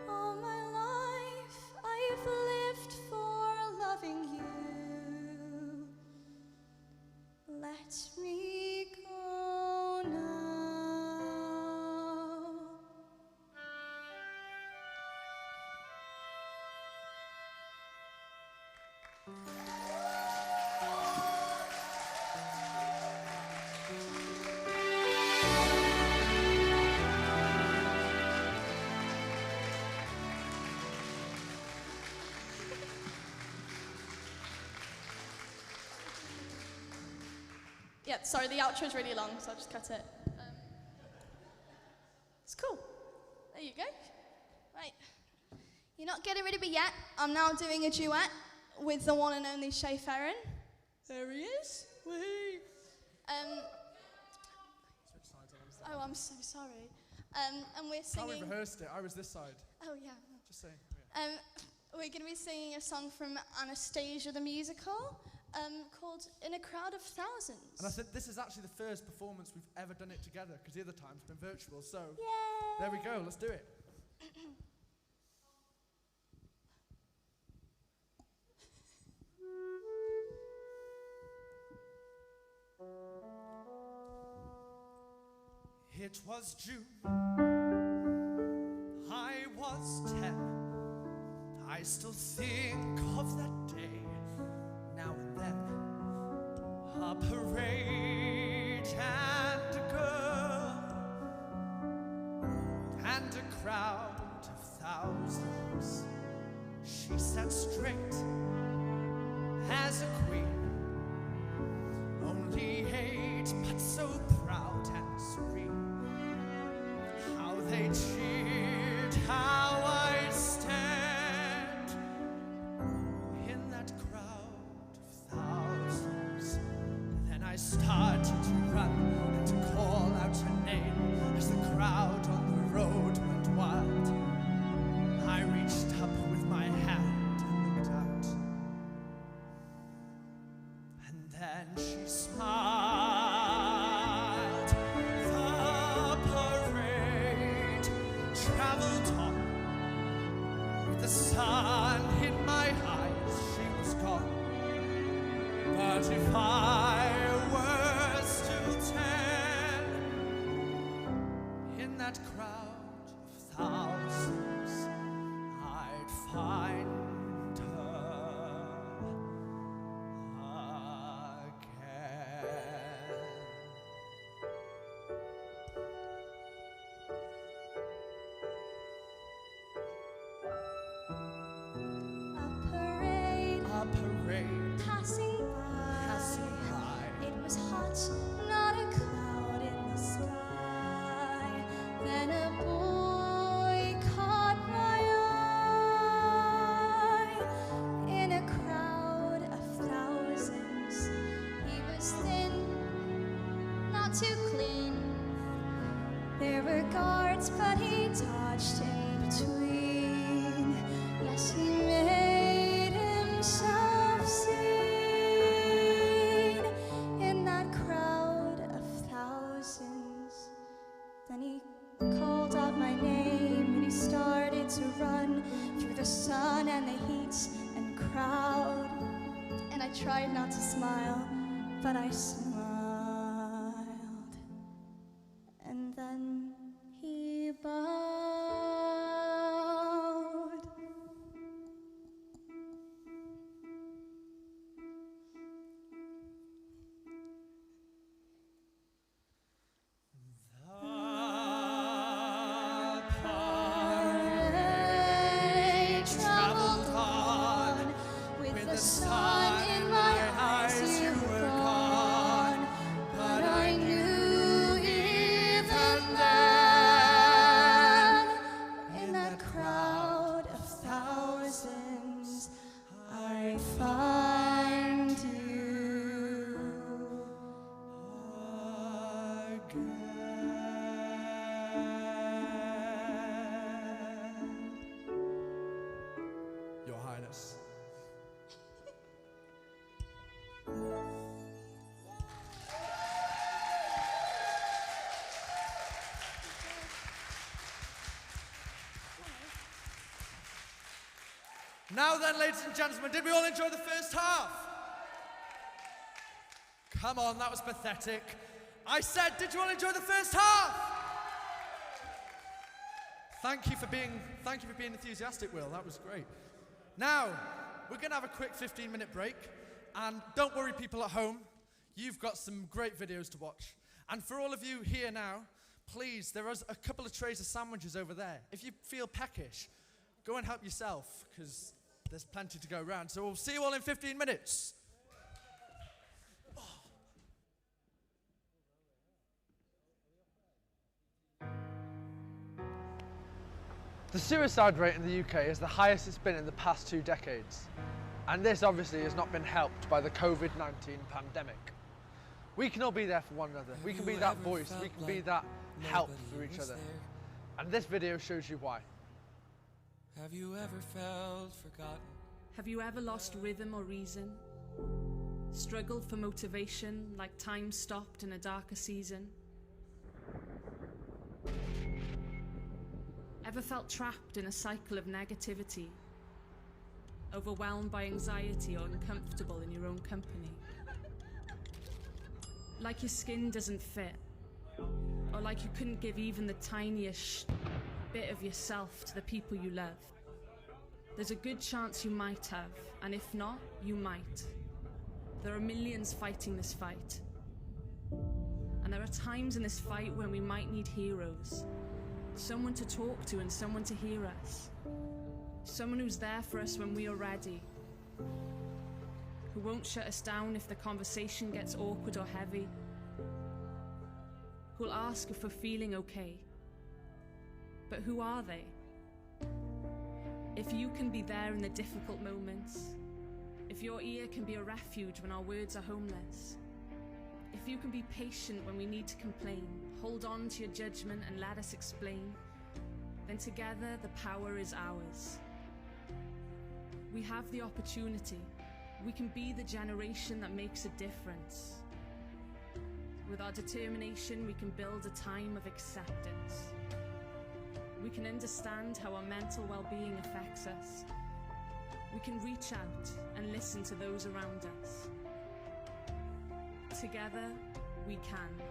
All my life I've lived for loving you. Let me go now. Yeah, sorry, the outro's really long, so I'll just cut it. It's cool. There you go. Right. You're not getting rid of me yet. I'm now doing a duet with the one and only Shay Ferrin. There he is. Whee! Oh, I'm so sorry. And we're How we singing. rehearsed it. I was this side. Oh, yeah. Just saying. Yeah. We're going to be singing a song from Anastasia the musical called In a Crowd of Thousands. And I said, this is actually the first performance we've ever done it together, because the other time's been virtual. So Yay! there we go. Let's do it. It was June. I was 10. I still think of that day now and then. A parade and a girl and a crowd of thousands. She sat straight as a queen, only 8 but so proud and serene. How they cheered, how I stand in that crowd of thousands. Then I started to run and to call out her name as the crowd on the road went wild. I reached up with my hand and looked out, and then she smiled. The parade traveled on with the sun in my eyes. She was gone, but if I were still 10 in that crowd of thousands, I'd find her again. A A parade passing passing by. by. It was hot, not a cloud in the sky. Then a boy caught my eye. In a crowd of thousands, he was thin, not too clean. There were guards, but he dodged in between. Yes, he made himself seen in that crowd of thousands. Then he called out my name and he started to run through the sun and the heat and crowd. And I tried not to smile, but I smiled. And then he bowed. Parade traveled on with with the the sun in my eyes. You were gone, but I knew even then, in that crowd of thousands, I'd find you again. Your Highness. Now then, ladies and gentlemen, did we all enjoy the first half? Come on, that was pathetic. I said, did you all enjoy the first half? Thank you for being enthusiastic, Will. That was great. Now, we're going to have a quick 15-minute break. And don't worry, people at home. You've got some great videos to watch. And for all of you here now, please, there is a couple of trays of sandwiches over there. If you feel peckish, go and help yourself, because there's plenty to go around. So we'll see you all in 15 minutes. The suicide rate in the UK is the highest it's been in the past 2 decades. And this obviously has not been helped by the COVID-19 pandemic. We can all be there for one another. We can be that voice. We can be that help for each other. And this video shows you why. Have you ever felt forgotten? Have you ever lost rhythm or reason? Struggled for motivation like time stopped in a darker season? Ever felt trapped in a cycle of negativity? Overwhelmed by anxiety or uncomfortable in your own company? Like your skin doesn't fit? Or like you couldn't give even the tiniest that bit of yourself to the people you love. There's a good chance you might have, and if not, you might. There are millions fighting this fight. And there are times in this fight when we might need heroes. Someone to talk to and someone to hear us. Someone who's there for us when we are ready. Who won't shut us down if the conversation gets awkward or heavy. Who'll ask if we're feeling okay. But who are they? If you can be there in the difficult moments, if your ear can be a refuge when our words are homeless, if you can be patient when we need to complain, hold on to your judgment and let us explain, then together the power is ours. We have the opportunity. We can be the generation that makes a difference. With our determination, we can build a time of acceptance. We can understand how our mental well-being affects us. We can reach out and listen to those around us. Together, we can.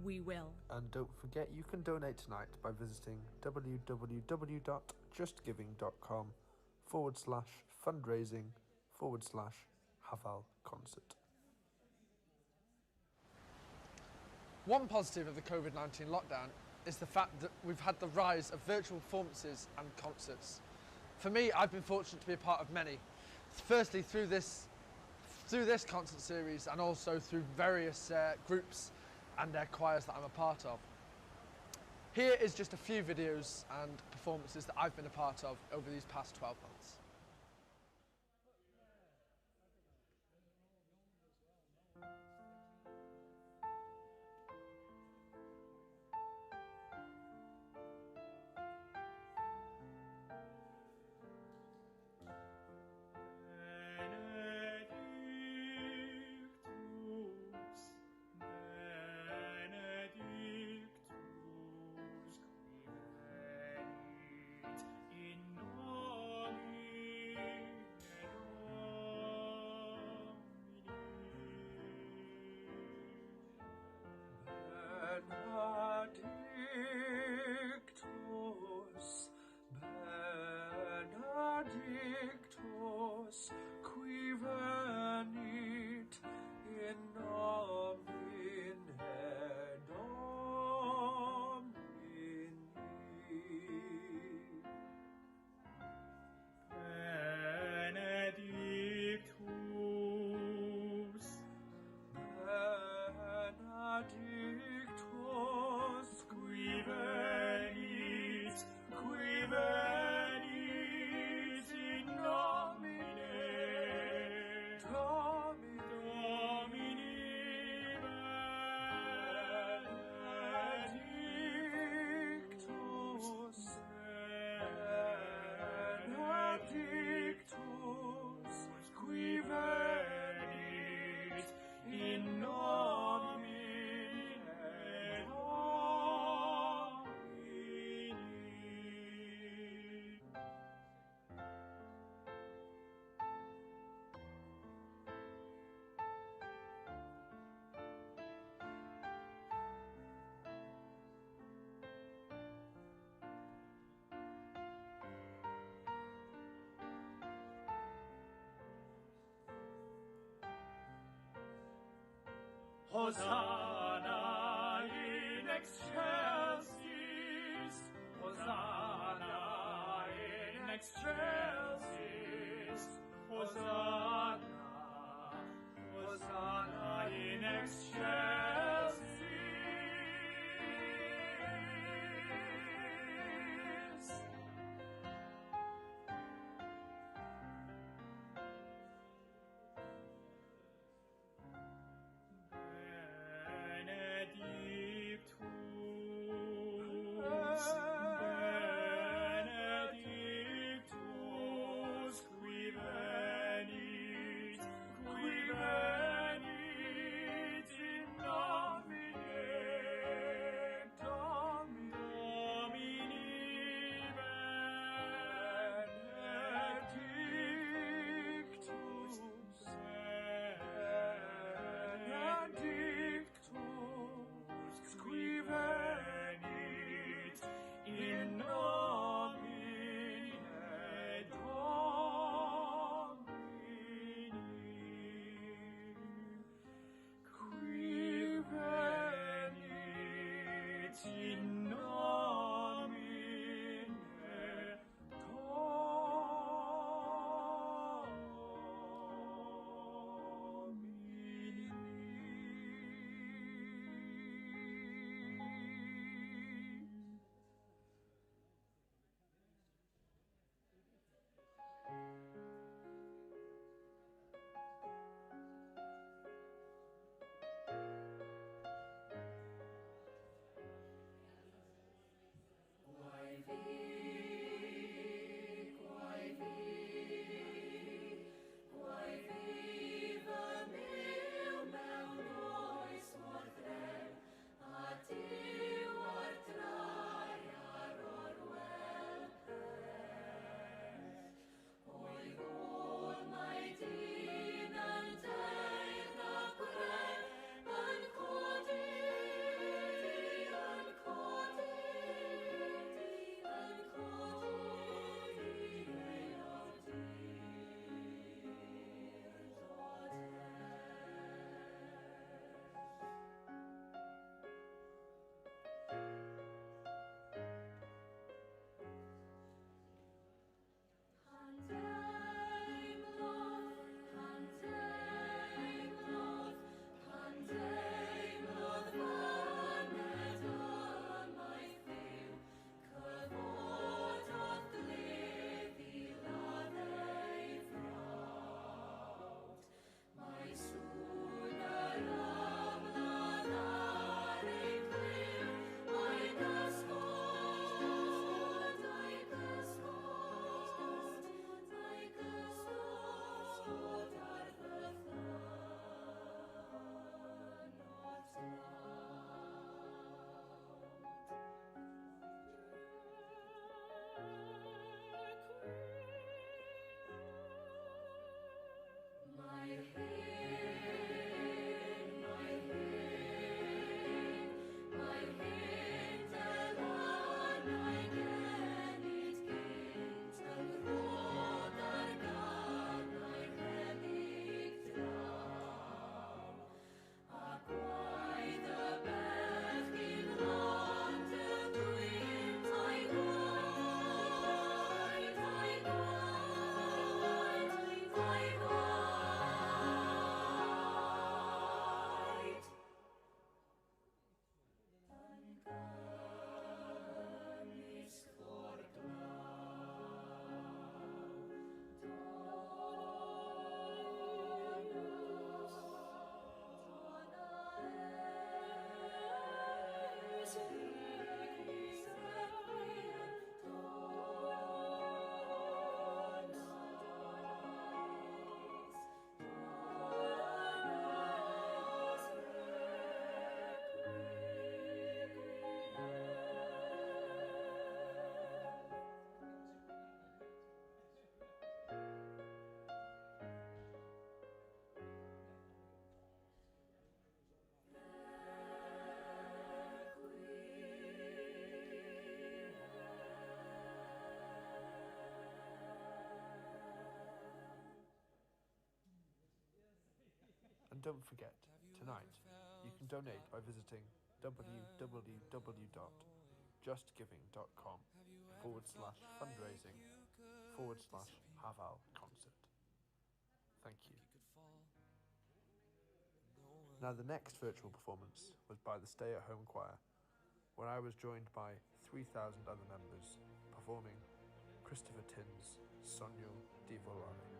We will. And don't forget, you can donate tonight by visiting www.justgiving.com/fundraising/Haval concert. One positive of the COVID-19 lockdown is the fact that we've had the rise of virtual performances and concerts. For me, I've been fortunate to be a part of many. Firstly, through this concert series, and also through various groups and their choirs that I'm a part of. Here is just a few videos and performances that I've been a part of over these past 12 months. Benedictus, qui venit in nomine Domini. Benedictus, Benedictus, qui venit in nomine Domini. Benedictus, Benedictus, qui venit in nomine Domini. Hosanna in excelsis, Hosanna in excelsis, Hosanna, Hosanna in excelsis. Benedictus, qui venit don't forget, tonight, you can donate by visiting www.justgiving.com/fundraising/Haval concert. Thank you. Now the next virtual performance was by the Stay at Home Choir, where I was joined by 3,000 other members performing Christopher Tin's Sogno di Volare.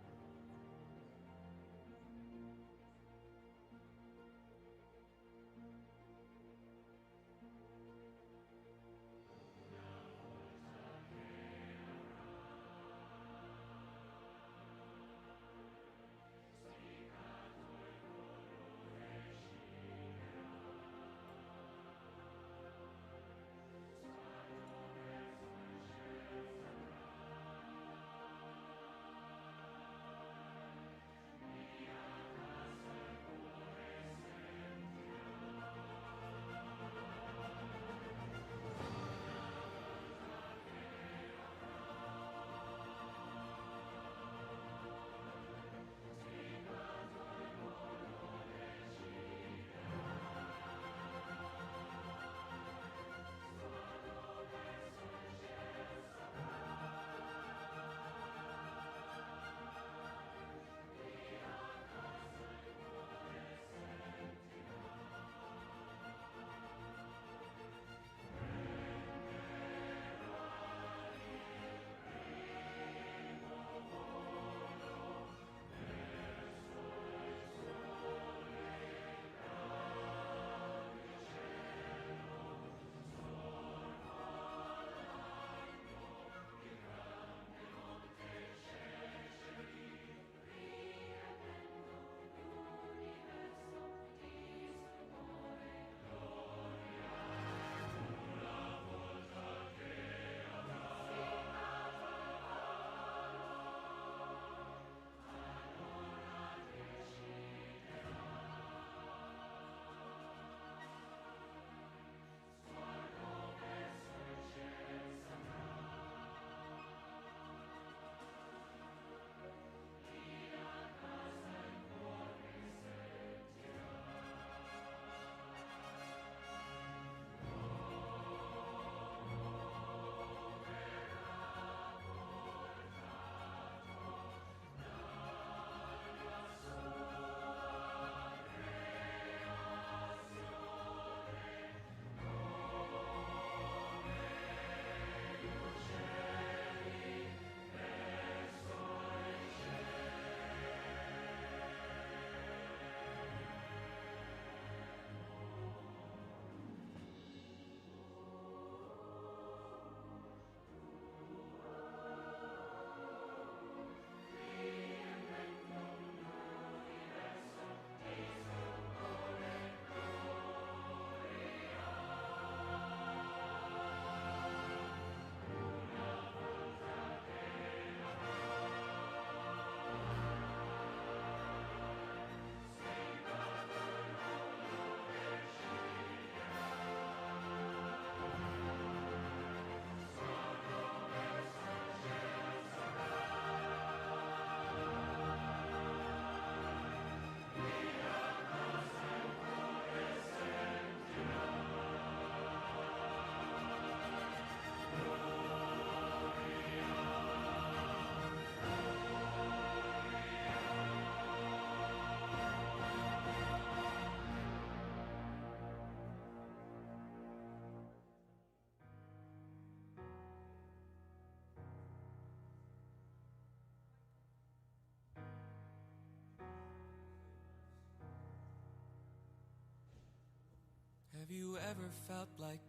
Have you ever felt like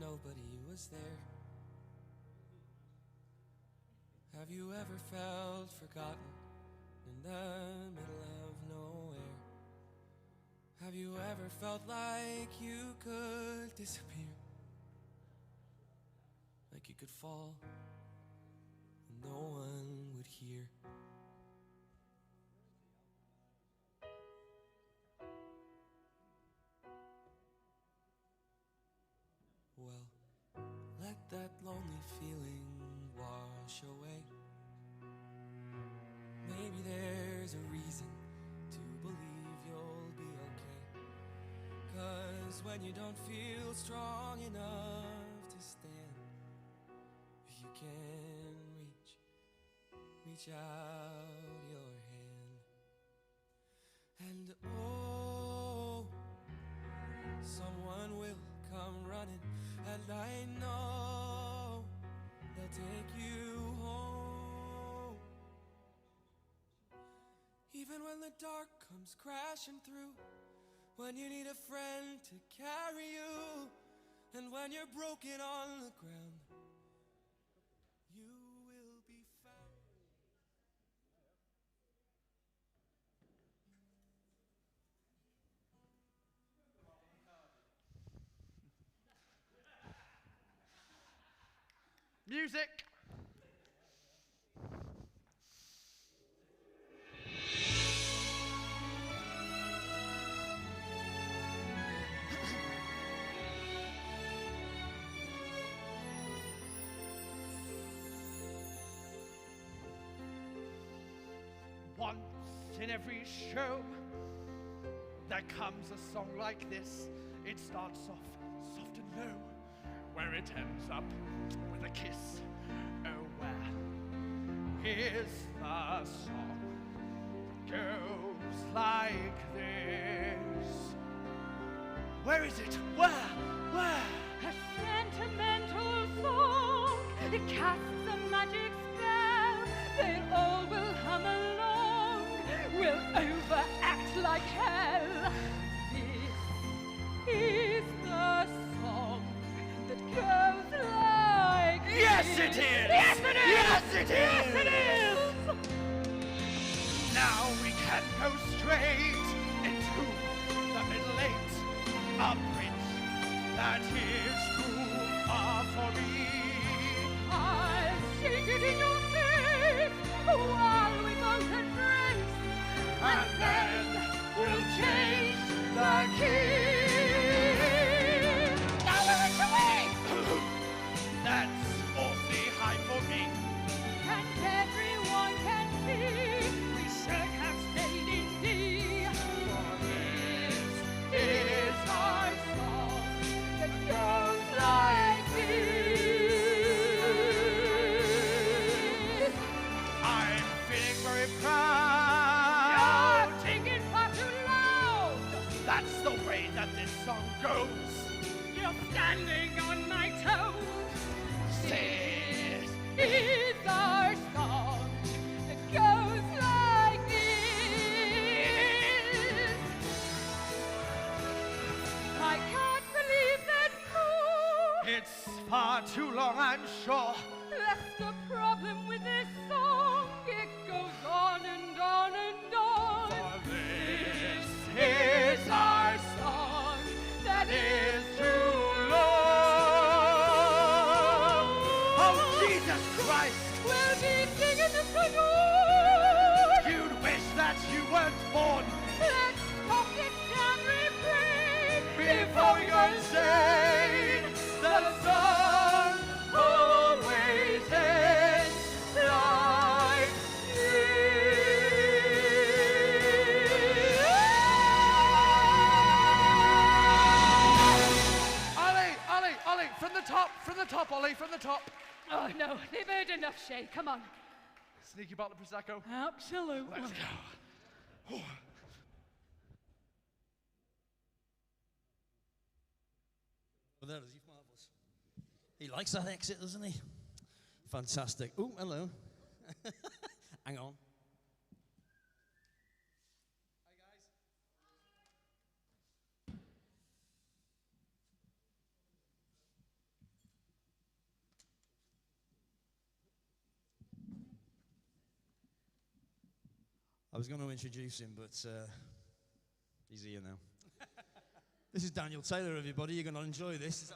nobody was there? Have you ever felt forgotten in the middle of nowhere? Have you ever felt like you could disappear? Like you could fall and no one would hear? Well, let that lonely feeling wash away. Maybe there's a reason to believe you'll 'Cause when you don't feel strong enough to stand, you can reach out your hand. And oh, someone will come running, and I know they'll take you home. Even when the dark comes crashing through, when you need a friend to carry you, and when you're broken on the ground, you will be found. Music. Once in every show, there comes a song like this. It starts off soft and low, where it ends up with a kiss. Oh, well, here's the song. Goes like this. Where is it? Where? A sentimental song, it casts a magic spell. They all will hum along, will overact like hell. This is the song that goes like Yes, this. it is! Yes, it is! Yes, it is! Yes, it is! Now we can go straight into the middle eight, a bridge that is too far for me. I'll shake it in your face while we both embrace, And then we'll change the key. Now we're away! That's awfully high for me. And everyone can see we should have stayed in D. For this is our song that goes like this. I'm feeling very proud. You're singing far too loud. That's the way that this song goes. You're standing on my toes. This Is our song that goes like this. I can't believe that It's far too long, I'm sure. that's the problem with this song. It goes on and on and on. For this Is our song that is too long. Oh, Jesus Christ! We'll be singing this for you. You'd wish that you weren't born Let's stop this damn refrain before we go insane. The song always ends like Ollie, from the top, Ollie, from the top. Oh no, they've heard enough, Shay. Come on. Sneaky bottle of Prosecco. Absolutely. Let's go. Well, there it is, marvellous. He likes that exit, doesn't he? Fantastic. Oh, hello. Hang on. I was going to introduce him, but he's here now. This is Daniel Taylor, everybody. You're going to enjoy this. I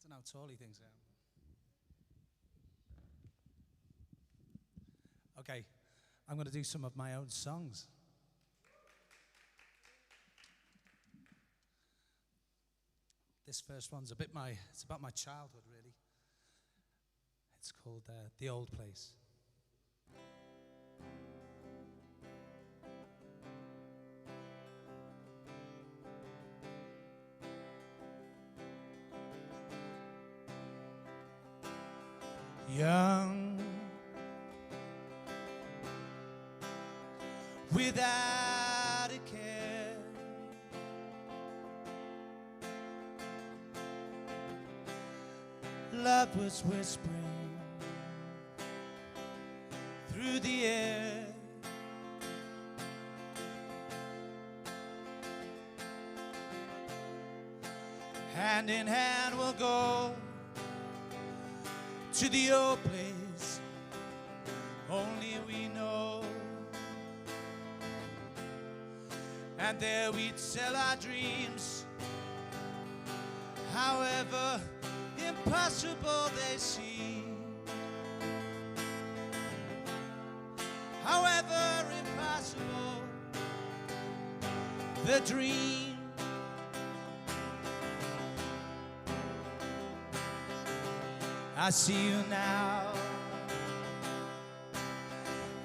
don't know how tall he thinks I am. Okay, I'm going to do some of my own songs. This first one's it's about my childhood, really. It's called The Old Place. young, without a care. Love was whispering through the air. Hand in hand we'll go to the old place only we know, and there we'd sell our dreams, however impossible they seem, however impossible the dream. I see you now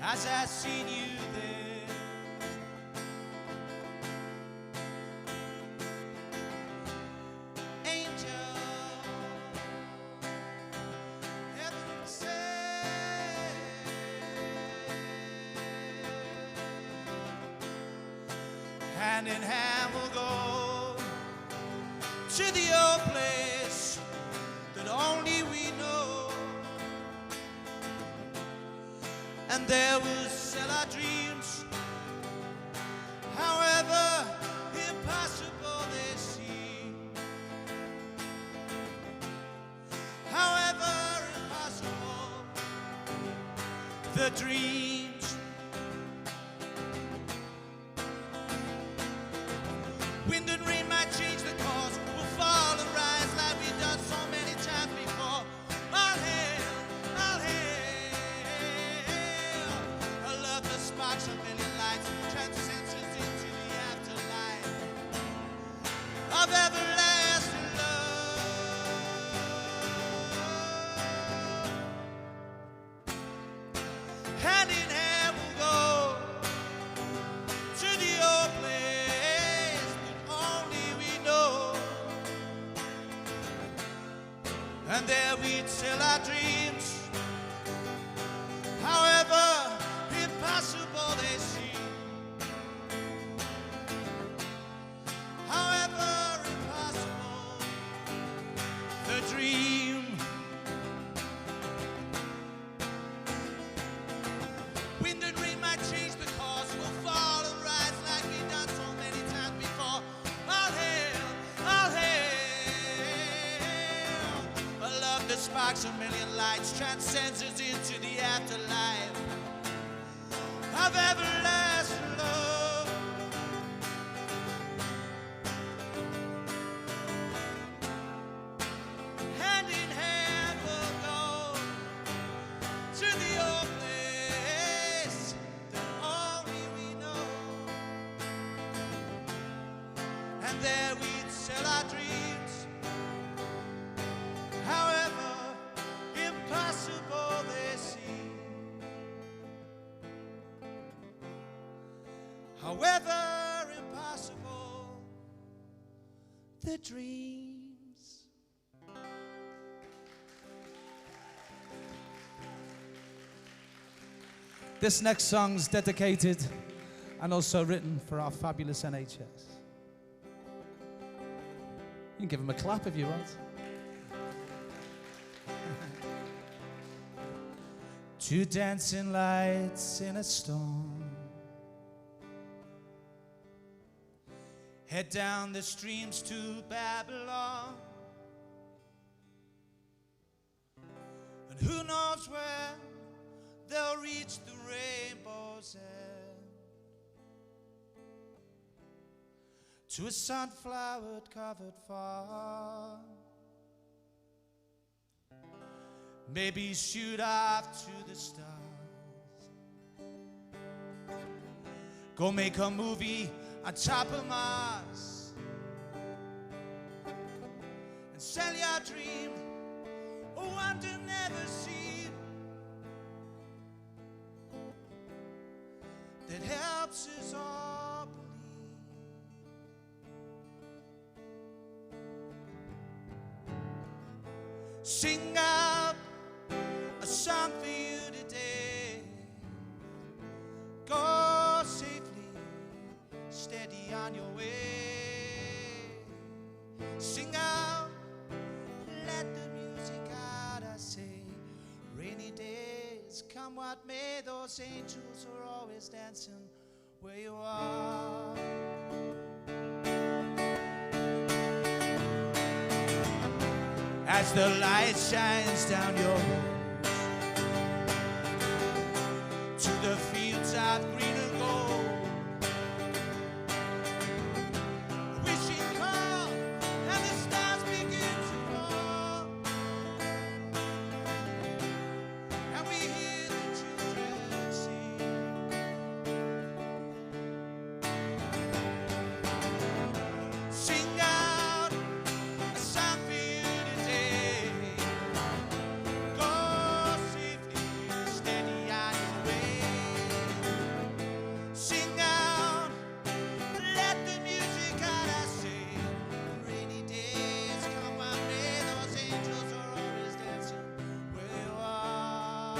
as I seen you then. Angel, heaven sent. Hand in hand we'll go to the old place that only we know, and there we'll sell our dreams, however impossible they seem, however impossible the dreams. Wind and rain might change the course, we'll fall and rise like we've done so many times before. All hail, I love the sparks of million lights, transcends into the afterlife of everlasting love. Hand in hand we'll go to the old place that only we know, and there we'd sell our dreams, however impossible they seem, however impossible the dream. Wind and rain might change the course, we'll fall and rise like we've done so many times before. All hail, a love that sparks a million lights, transcends us into the afterlife of everlasting love. Hand in hand we'll go to the old place that only we know, and there we'd sell our dreams, however impossible they seem, however impossible the dreams. This next song's dedicated and also written for our fabulous NHS. You can give them a clap if you want. Two dancing lights in a storm, head down the streams to Babylon, and who knows where they'll reach the rainbow's end, to a sunflower-covered farm. Maybe shoot off to the stars, go make a movie on top of Mars, and sell your dream a wonder never seen, that helps us all believe. Sing out a on your way. Sing out, let the music out, I say. Rainy days, come what may, those angels are always dancing where you are. As the light shines down your road to the fields of green and gold, wishing calm and the stars begin to fall, and we hear the children sing. Sing out a song for you today. Go safely, steady on your way. Sing out, let the music out, I say. Rainy days come my way, those angels are always dancing where you are.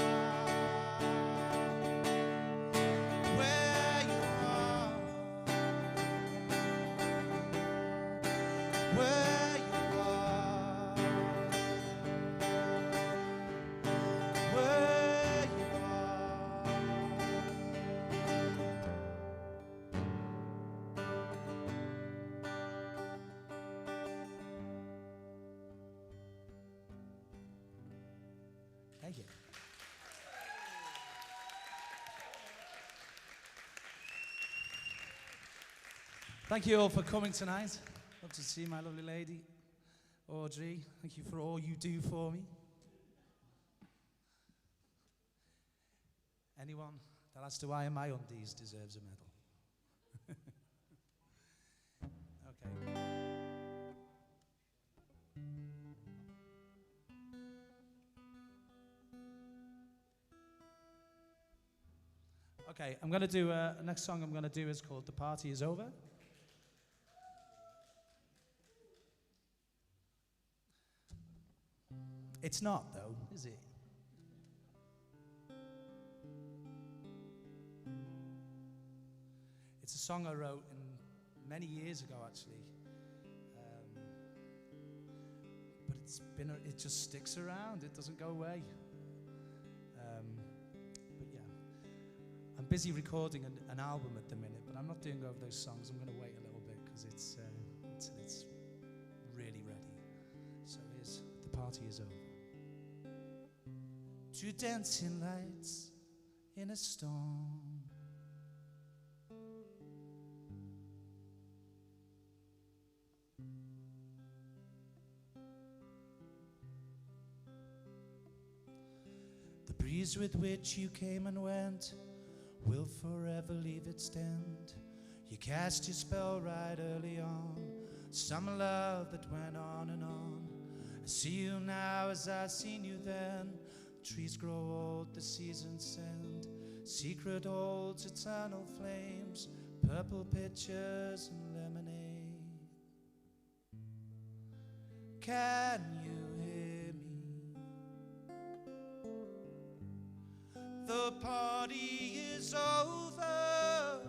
Where you are. Where you are. Where you are. Thank you. Thank you all for coming tonight. Love to see my lovely lady, Audrey. Thank you for all you do for me. Anyone that has to iron my undies deserves a medal. Okay. Okay, I'm going to do, next song I'm going to do is called The Party Is Over. It's not, though, is it? It's a song I wrote many years ago, actually. But it just sticks around. It doesn't go away. But yeah, I'm busy recording an album at the minute, but I'm not doing over those songs. I'm going to wait a little bit because it's really ready. So here's The Party Is Over. Two dancing lights in a storm. The breeze with which you came and went will forever leave its dent. You cast your spell right early on, summer love that went on and on. I see you now as I seen you then. Trees grow old, the seasons send secret holds, eternal flames, purple pitchers and lemonade. Can you hear me? The party is over.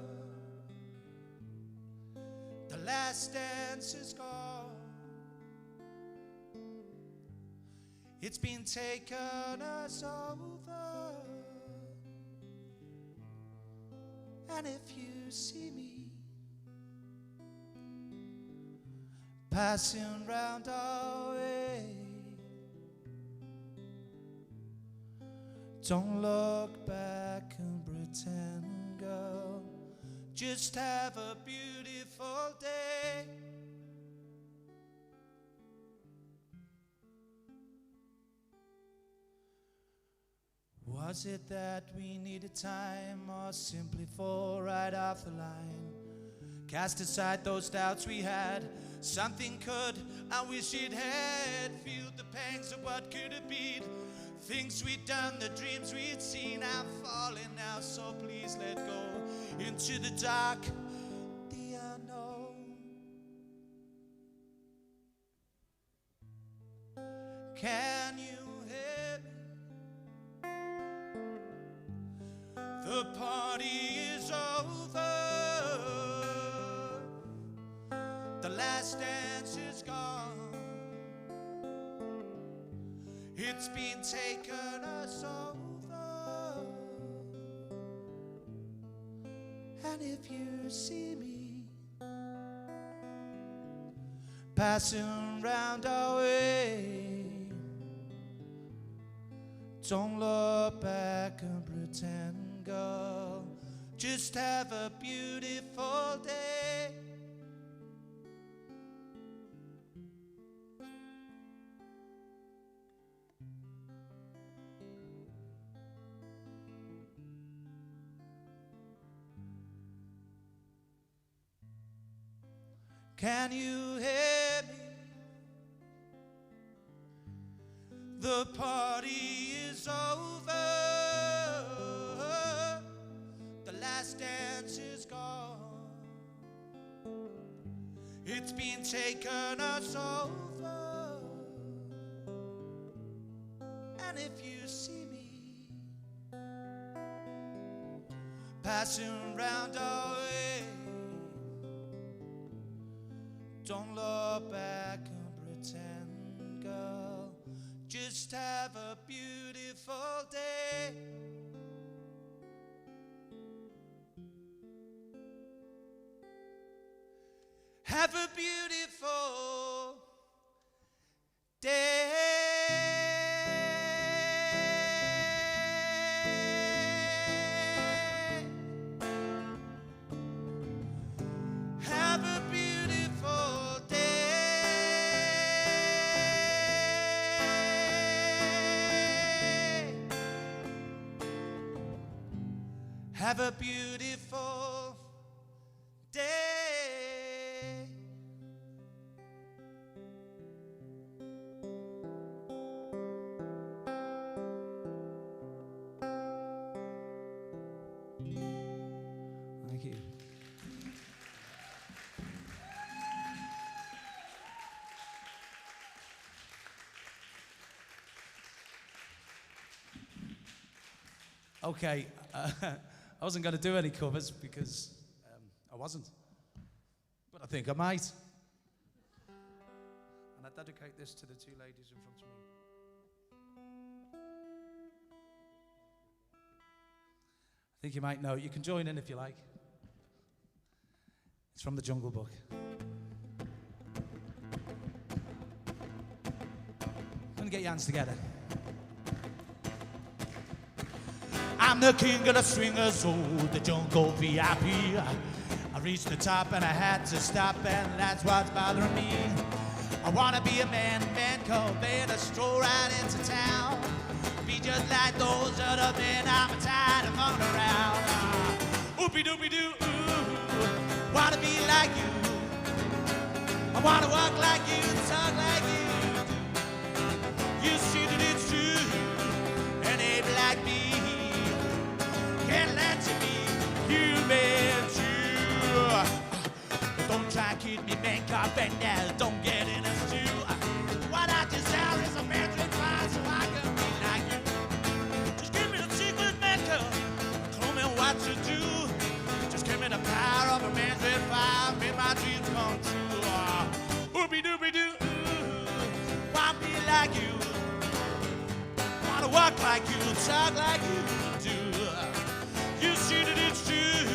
The last dance is gone. It's been taken as over. And if you see me passing round our way, don't look back and pretend, girl. Just have a beautiful day. Was it that we needed time, or simply fall right off the line? Cast aside those doubts we had. Something could, I wish it had. Feel the pangs of what could have been. Things we'd done, the dreams we'd seen. I'm falling now, so please let go into the dark, the unknown. Can you hear me? The party is over. last dance is gone. It's been taken us over. And if you see me passing round our way, don't look back and pretend, girl. Just have a beautiful day. Can you hear me? The party is over. The last dance is gone. It's been taken us over. And if you see me passing round our way, don't look back and pretend, girl. Just have a beautiful day. Have a beautiful day. Have a beautiful day. Have a beautiful day. Thank you. Okay, I wasn't going to do any covers because I wasn't, but I think I might. And I dedicate this to the two ladies in front of me. I think you might know. You can join in if you like. It's from the Jungle Book. I'm going to get your hands together. I'm the king of the swingers, oh, the jungle VIP. I reached the top and I had to stop, and that's what's bothering me. I wanna be a man called man, to stroll right into town. Be just like those other men, I'm tired of going around. Oopie doopie doo, ooh, wanna be like you. I wanna walk like you, talk like you do. You see that it's true, and ape like me. Can't let you be human too. Don't try and keep me man carpenter. Don't get in a stew. What I desire is a man's advice so I can be like you. Just give me the secret maker. Tell me what to do. Just give me the power of a man's red fire. Make my dreams come true. Oopie doopie doo. Wanna be like you. Wanna walk like you. Talk like you do. You see that it's true,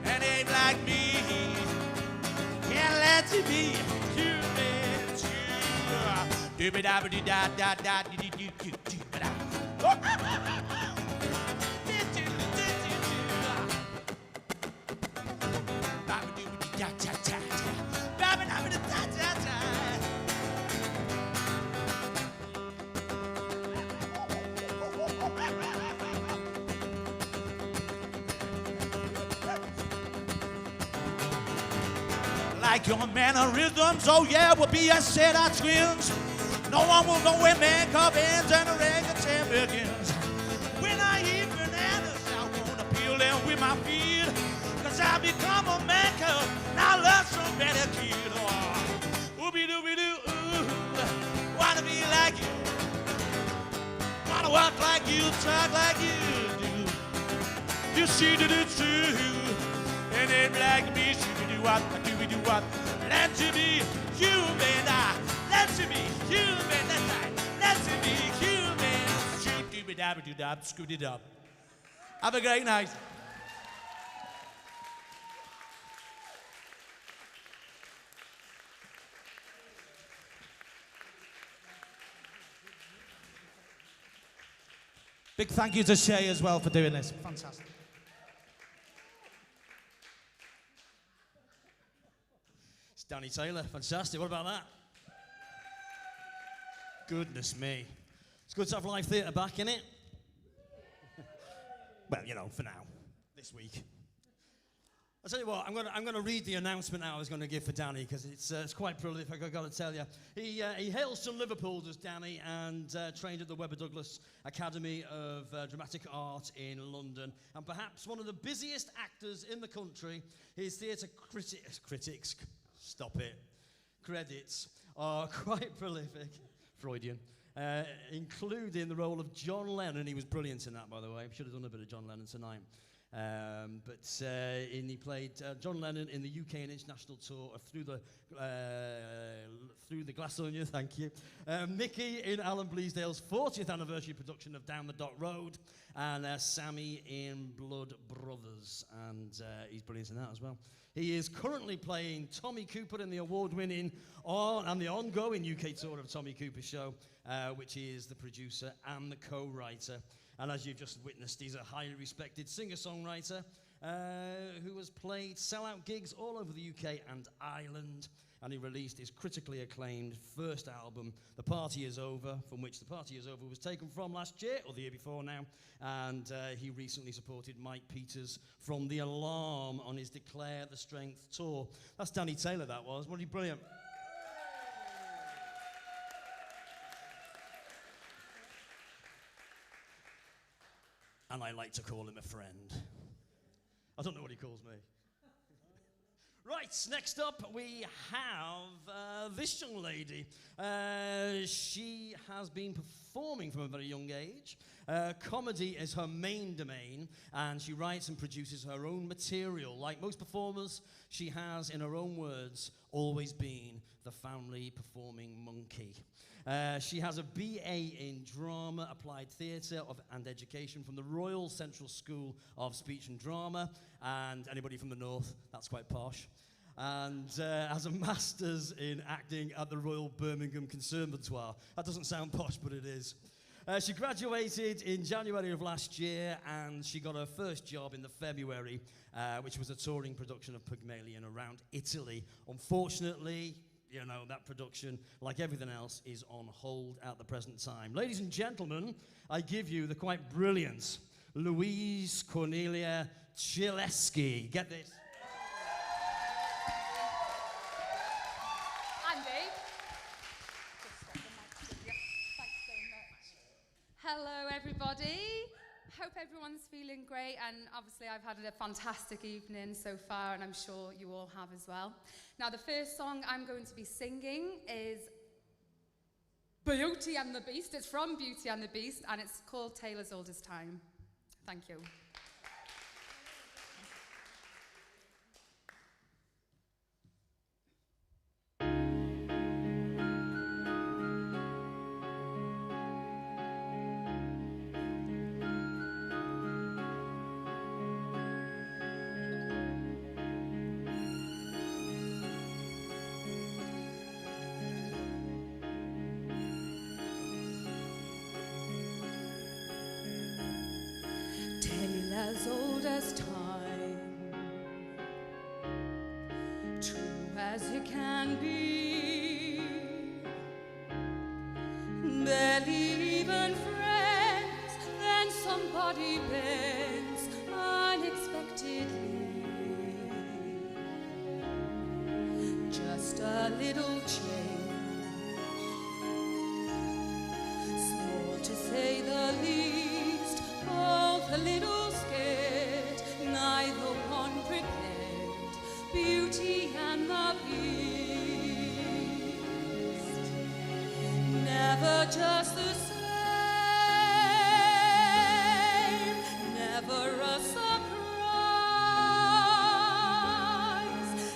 and ain't like me. Can't let you be human too. Doobie dabby da da da dee dee doo doo da. Babby doobie da da da da. Babby dabby da da da da. Like your mannerisms, oh yeah, we'll be a set of twins. No one will know when man ends and the reggaeton begins. When I eat bananas, I wanna peel them with my feet. Cause I become a man cub, and I love some better kid. Oh, oopie doopie doo, ooh, wanna be like you. Wanna walk like you, talk like you do. You see that it's true, and ain't like me, she do what, do we do what? Let to be human. Let to be human. That's right. Let to be human. Shoot-dooby-dabby-doo-dab, scoot-it-up. Have a great night. Big thank you to Shay as well for doing this. Fantastic. It's Danny Taylor. Fantastic. What about that? Goodness me. It's good to have live theatre back, innit? Well, you know, for now. This week. I'll tell you what, I'm gonna read the announcement now I was going to give for Danny, because it's quite prolific, I've got to tell you. He hails from Liverpool, does Danny, and trained at the Webber Douglas Academy of Dramatic Art in London. And perhaps one of the busiest actors in the country. His theatre critics, stop it, credits are quite prolific. Freudian. Including the role of John Lennon. He was brilliant in that, by the way. Should have done a bit of John Lennon tonight. He played John Lennon in the UK and international tour of Through the Glass Onion, thank you. Mickey in Alan Bleasdale's 40th anniversary production of Down the Dot Road, and Sammy in Blood Brothers, and he's brilliant in that as well. He is currently playing Tommy Cooper in the award-winning and the ongoing UK tour of Tommy Cooper's show, which he is the producer and the co-writer. And as you've just witnessed, he's a highly respected singer-songwriter who has played sellout gigs all over the UK and Ireland. And he released his critically acclaimed first album, The Party Is Over, from which The Party Is Over was taken from last year, or the year before now. And he recently supported Mike Peters from The Alarm on his Declare the Strength tour. That's Danny Taylor, that was. Wasn't he brilliant? And I like to call him a friend. I don't know what he calls me. Right, next up we have this young lady. She has been performing from a very young age. Comedy is her main domain, and she writes and produces her own material. Like most performers, she has, in her own words, always been the family performing monkey. She has a BA in Drama, Applied Theatre and Education from the Royal Central School of Speech and Drama. And anybody from the North, that's quite posh. And has a Master's in Acting at the Royal Birmingham Conservatoire. That doesn't sound posh, but it is. She graduated in January of last year, and she got her first job in the February, which was a touring production of Pygmalion around Italy. Unfortunately, you know, that production, like everything else, is on hold at the present time. Ladies and gentlemen, I give you the quite brilliant Louise Cornelia Chileski. Get this. Andy. Thanks so much. Hello, everybody. Hope everyone's feeling great, and obviously I've had a fantastic evening so far, and I'm sure you all have as well. Now, the first song I'm going to be singing is Beauty and the Beast. It's from Beauty and the Beast, and it's called Taylor's Oldest Time. Thank you. Taylor's oldest time, true as it can be, barely even friends, then somebody bends unexpectedly, just a little change, small to say the least, both a little scared, neither one prepared, Beauty and the Beast. Never just the same, never a surprise,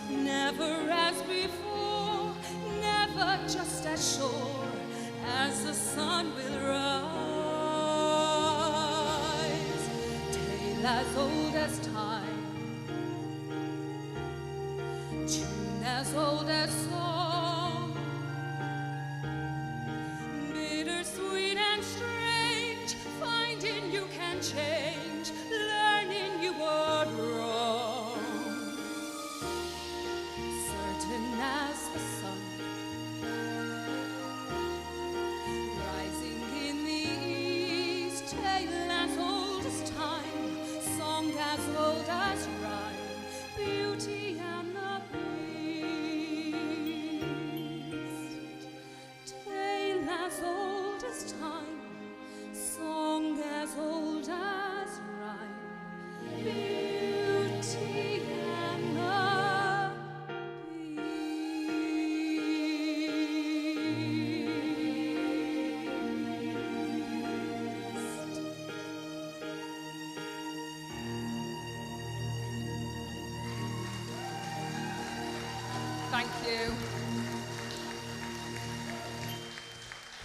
never as before. as old as time, tune as old as song, bittersweet and strange, finding you can change, learning you were wrong, certain as the sun, rising in the east, tale as old as time, song as old as rhyme, beauty and the beast, tale as old as time, song as old as rhyme, beauty and the Thank you.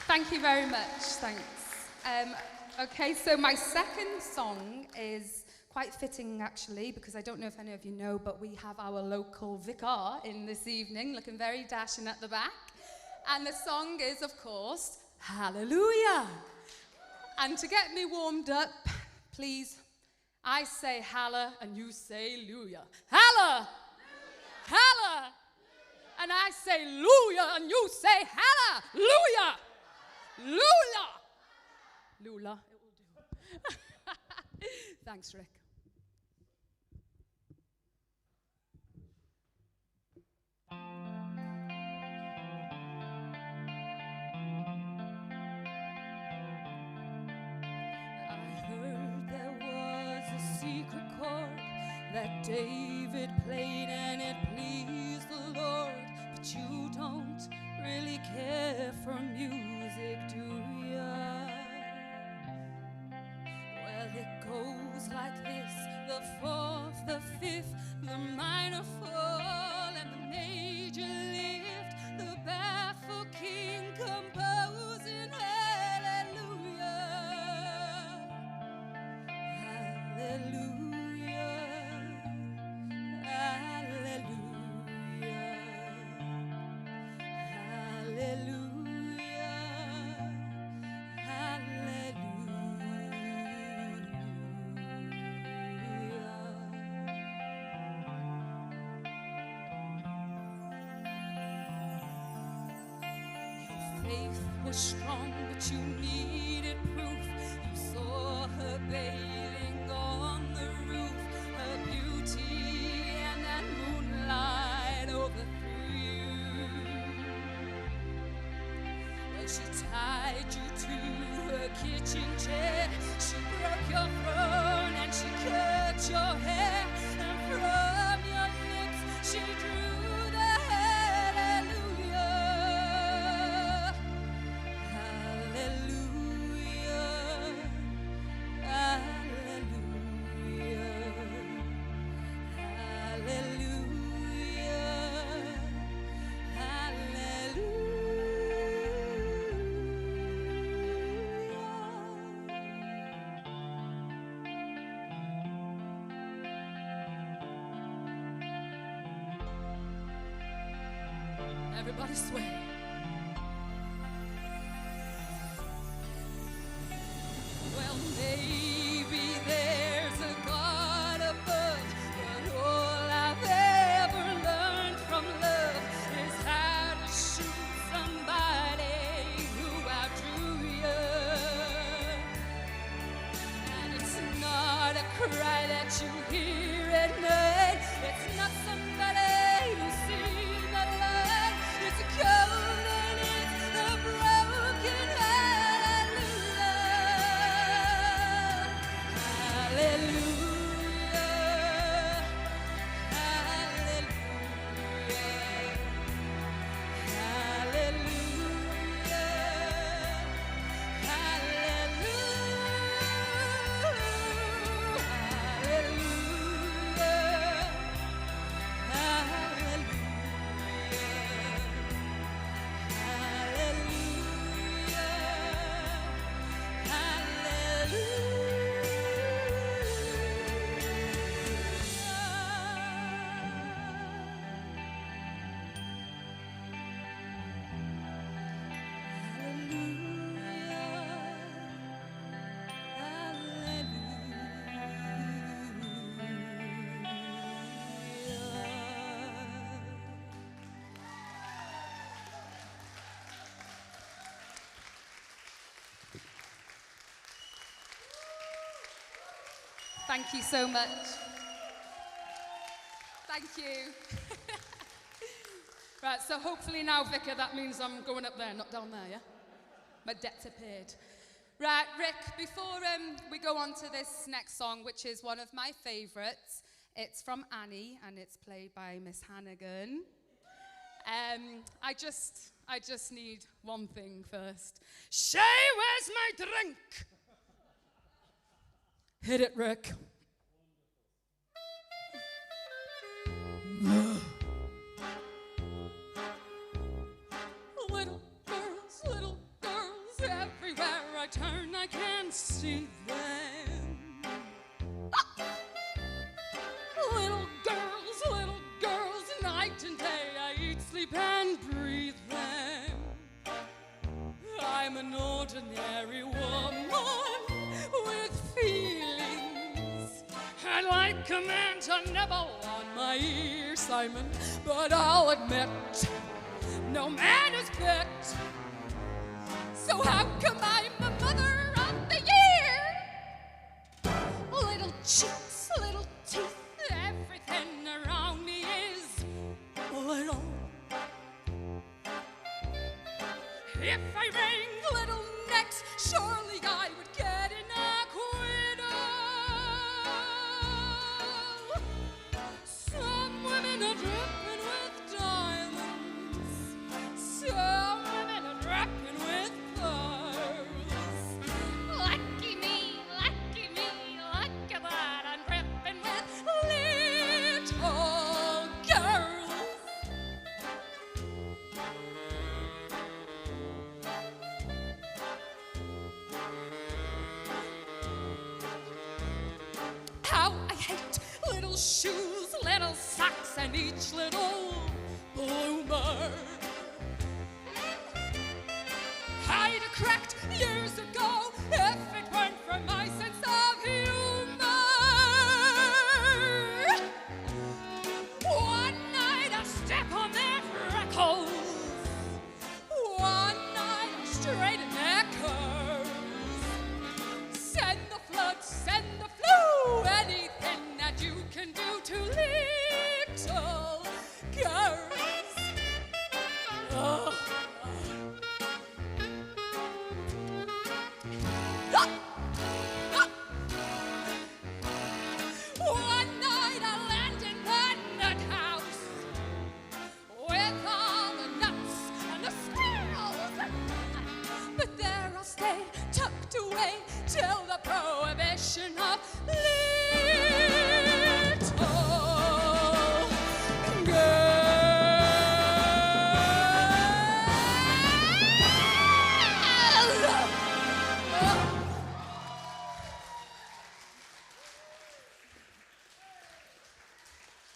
Thank you very much. Thanks. Okay, so my second song is quite fitting actually, because I don't know if any of you know, but we have our local vicar in this evening, looking very dashing at the back. And the song is, of course, Hallelujah. And to get me warmed up, please, I say halla and you say luya. Halla! Halla! And I say luya and you say hallelujah. Lula. Lula, it will do. Thanks, Rick. I heard there was a secret chord that David played and it pleased the Lord, but you don't really care for music, do ya? Well, it goes like this: the fourth, the fifth, the minor fall, and the major lift, the baffled king composing hallelujah, hallelujah, hallelujah, faith was strong, but you needed proof. You saw her bathing on the roof, her beauty and that moonlight overthrew you. Well, she tied you to her kitchen chair, she broke your throne and she cut your hair, and from your lips she drew the hallelujah, hallelujah, hallelujah, hallelujah. Everybody sway. Well, maybe there's a God above, but all I've ever learned from love is how to shoot somebody who outdrew you. And it's not a cry that you hear at night, it's not somebody who's seen the light, it's a cold and it's the broken hallelujah, hallelujah, hallelujah, hallelujah, hallelujah. Thank you so much. Thank you. Right, so hopefully now, Vicar, that means I'm going up there, not down there, yeah? My debt's appeared. Right, Rick, before we go on to this next song, which is one of my favourites, it's from Annie, and it's played by Miss Hannigan. I just need one thing first. Shay, where's my drink? Hit it, Rick. Little girls, everywhere I turn, I can see them. Little girls, night and day, I eat, sleep, and breathe them. I'm an ordinary woman with feelings. I like commands are never on my ear, Simon, but I'll admit, no man is fit. So how come I'm the mother of the year? Little cheeks, little teeth, everything around me is little. If I wring little necks, surely I would get an acquittal. Some women are dripping with diamonds, some women are dripping with pearls. Lucky me, look at that, I'm dripping with little girls. How I hate little shoes, little socks, and each little bloomer. I'd have cracked years ago if it weren't for my sense of humor. One night I step on their freckles, one night I straighten their curves. Send the flood, send the flu, anything that you can do to little girls. Oh. One night I land in the nut house with all the nuts and the squirrels, but there I'll stay tucked away till the prohibition of little girls.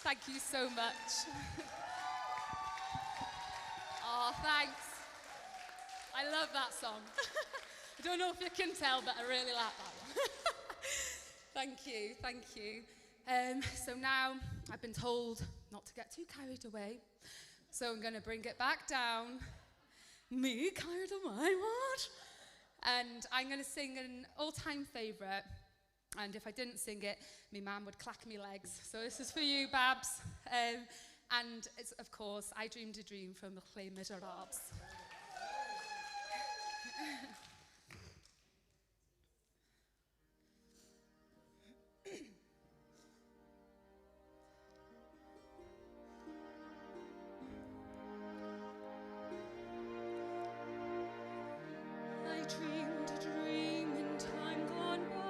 Thank you so much. Oh, thanks. I love that song. I don't know if you can tell, but I really like that one. Thank you, thank you. So now I've been told not to get too carried away, so I'm going to bring it back down. Me carried away, what? And I'm going to sing an all-time favourite. And if I didn't sing it, my mum would clack me legs. So this is for you, Babs. And it's, of course, I Dreamed a Dream from Les Miserables. I dreamed a dream in time gone by,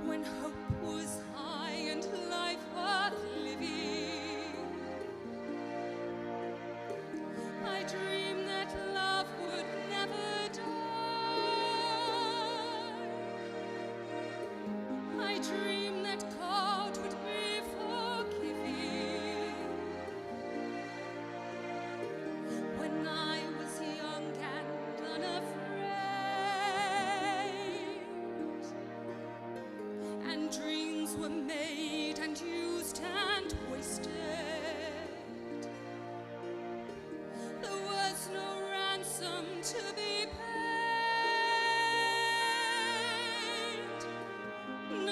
when hope was high and life worth living. I dreamed that love would never die. I dreamed that God would be forgiving. When I was young and unafraid, and dreams were made and used and wasted, there was no ransom to be paid.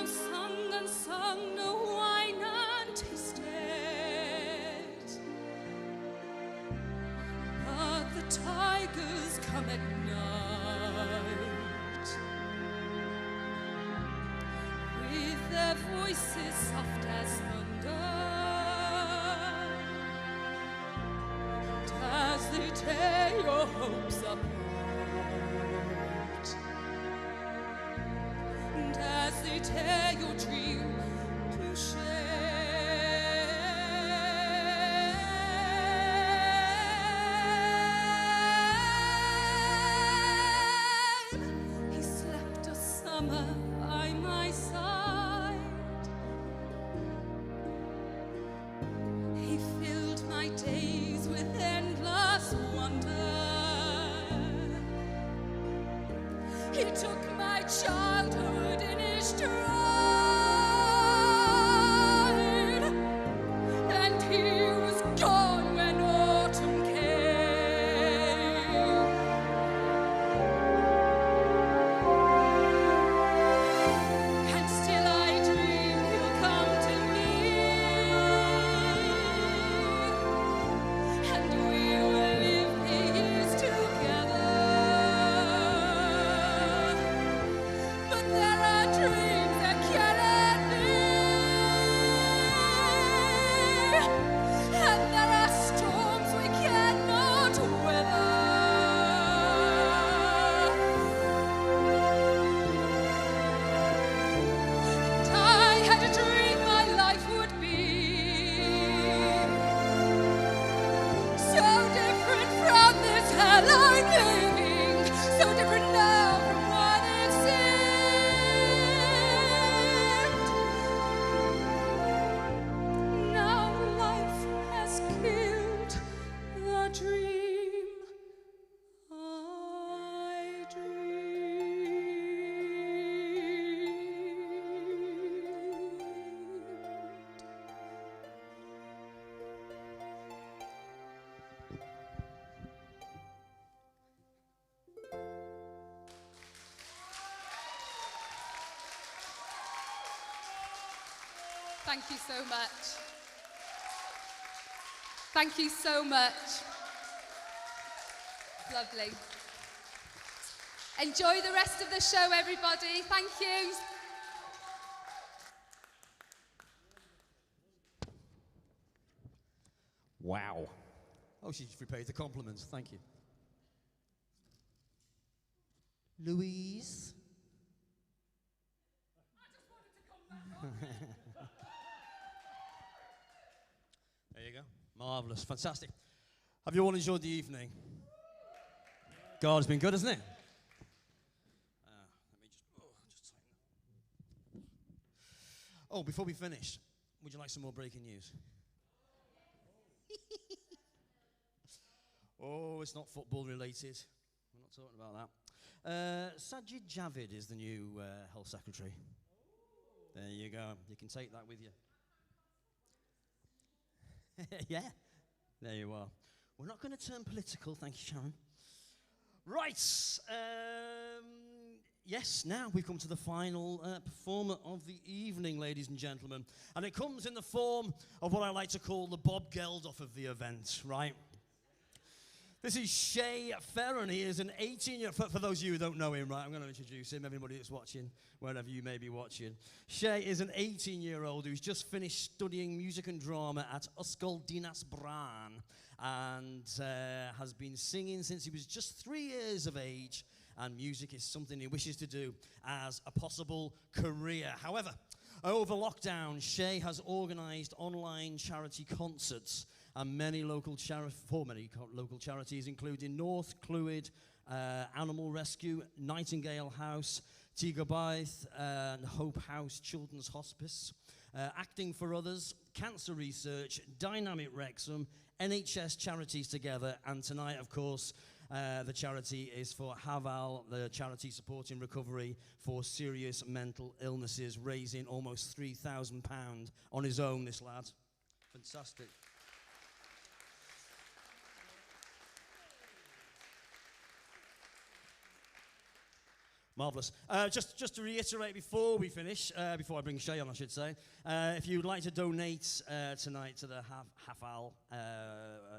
sung and sung, no wine and tasted. But the tigers come at night with their voices soft as thunder, and as they tear your hopes apart, and as they tear your dream to shame. He slept a summer by my side. He filled my days with endless wonder. He took my childhood in his stride, and he was gone when autumn came. And still I dream he'll come to me, and we will live the years together. But there are dreams that cannot be, and there are storms we cannot weather. And I had a dream my life would be so different from this hell I'm living, so different now from what it seemed. Now life has killed the dream I dreamed. Thank you so much. Thank you so much. Lovely. Enjoy the rest of the show, everybody. Thank you. Wow. Oh, she just repaid the compliments. Thank you. Louise? There you go. Marvellous. Fantastic. Have you all enjoyed the evening? God, it's been good, hasn't it? Let me just tighten up. Oh, before we finish, would you like some more breaking news? Oh, it's not football related. We're not talking about that. Sajid Javid is the new Health Secretary. There you go. You can take that with you. Yeah, there you are. We're not going to turn political, thank you, Sharon. Right. Yes, now we've come to the final performer of the evening, ladies and gentlemen. And it comes in the form of what I like to call the Bob Geldof of the event, right? This is Shay Ferron. He is an 18-year... For those of you who don't know him, right, I'm going to introduce him, everybody that's watching, wherever you may be watching. Shay is an 18-year-old who's just finished studying music and drama at Ysgol Dinas Bran and has been singing since he was just 3 years of age, and music is something he wishes to do as a possible career. However, over lockdown, Shay has organised online charity concerts and many local charities, including North Clwyd Animal Rescue, Nightingale House, Tigabaith, and Hope House Children's Hospice, Acting for Others, Cancer Research, Dynamic Wrexham, NHS Charities Together, and tonight, of course, the charity is for Haval, the charity supporting recovery for serious mental illnesses, raising almost £3,000 on his own, this lad. Fantastic. Marvellous. Just to reiterate before we finish, before I bring Shay on, I should say, if you'd like to donate tonight to the Hafal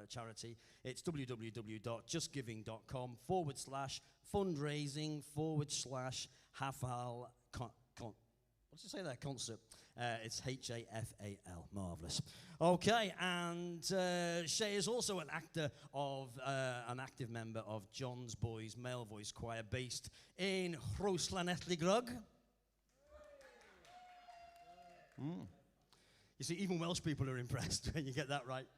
charity, it's www.justgiving.com/fundraising/Hafal what did you say there? Concert. It's Hafal. Marvellous. Okay, and Shay is also an actor of an active member of John's Boys Male Voice Choir based in Hroslanetligrug. You see, even Welsh people are impressed when you get that right.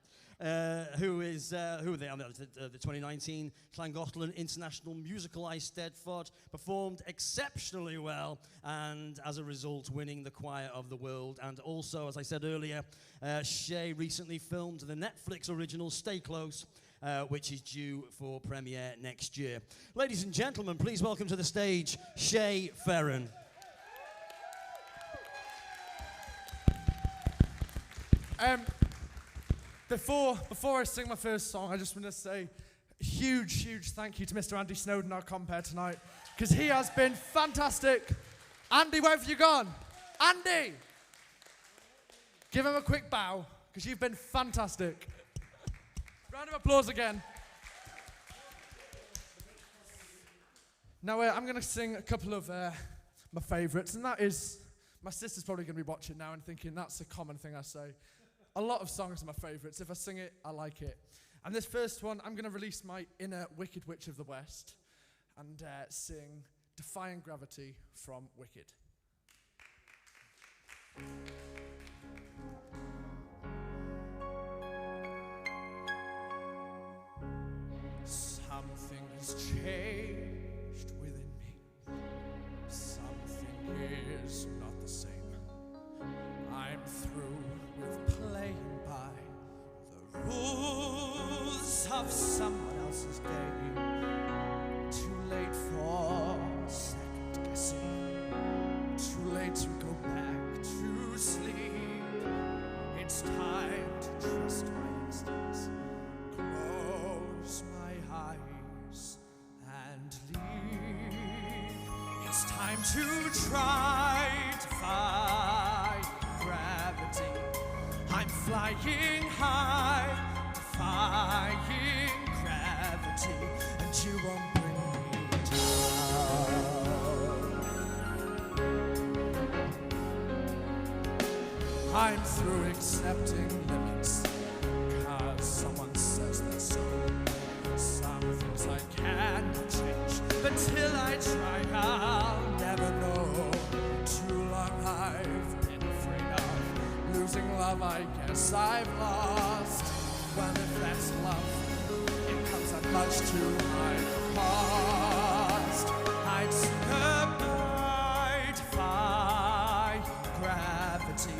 Who are they? The 2019 Llangollen International Musical Eisteddfod performed exceptionally well, and as a result, winning the Choir of the World. And also, as I said earlier, Shay recently filmed the Netflix original Stay Close, which is due for premiere next year. Ladies and gentlemen, please welcome to the stage Shay Ferran. Before I sing my first song, I just want to say a huge thank you to Mr. Andy Snowden, our compere tonight, because he has been fantastic. Andy, where have you gone? Andy! Give him a quick bow, because you've been fantastic. Round of applause again. Now, I'm going to sing a couple of my favourites, and that is, my sister's probably going to be watching now and thinking that's a common thing I say. A lot of songs are my favourites. If I sing it, I like it. And this first one, I'm going to release my inner Wicked Witch of the West and sing Defying Gravity from Wicked. Something has changed within me. Something is not the same. I'm through with playing by the rules of someone else's game. Too late for second guessing. Too late to go back to sleep. It's time to trust my instincts. Close my eyes and leave. It's time to try to find gravity. I'm flying high, defying gravity, and you won't bring me down. I'm through accepting limits, 'cause someone says they're so. Some things I cannot change, but till I try, I'll never know. Too long I've been afraid of losing love, I guess I've lost. Well, if that's love, it comes at much too high a cost. I'd sooner defy gravity.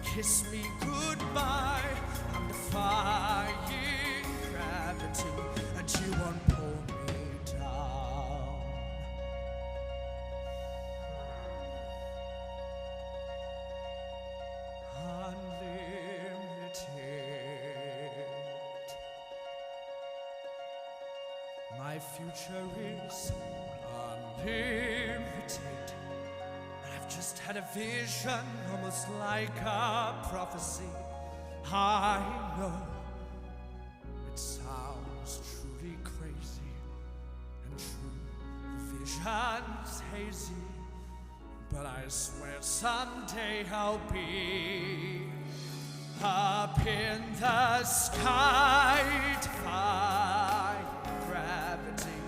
Kiss me goodbye. I'm defying gravity, and you won't pull me down. Unlimited. My future is unlimited. I've just had a vision, almost like a prophecy. I know it sounds truly crazy and true. The vision's hazy, but I swear someday I'll be up in the sky, defying gravity.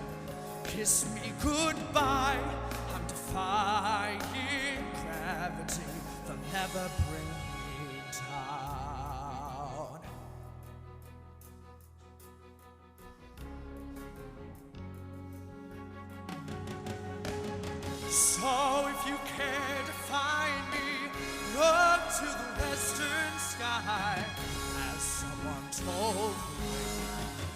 Kiss me goodbye. I'm defying gravity. They'll never bring me down. So if you care to find me, look to the western sky. As someone told me,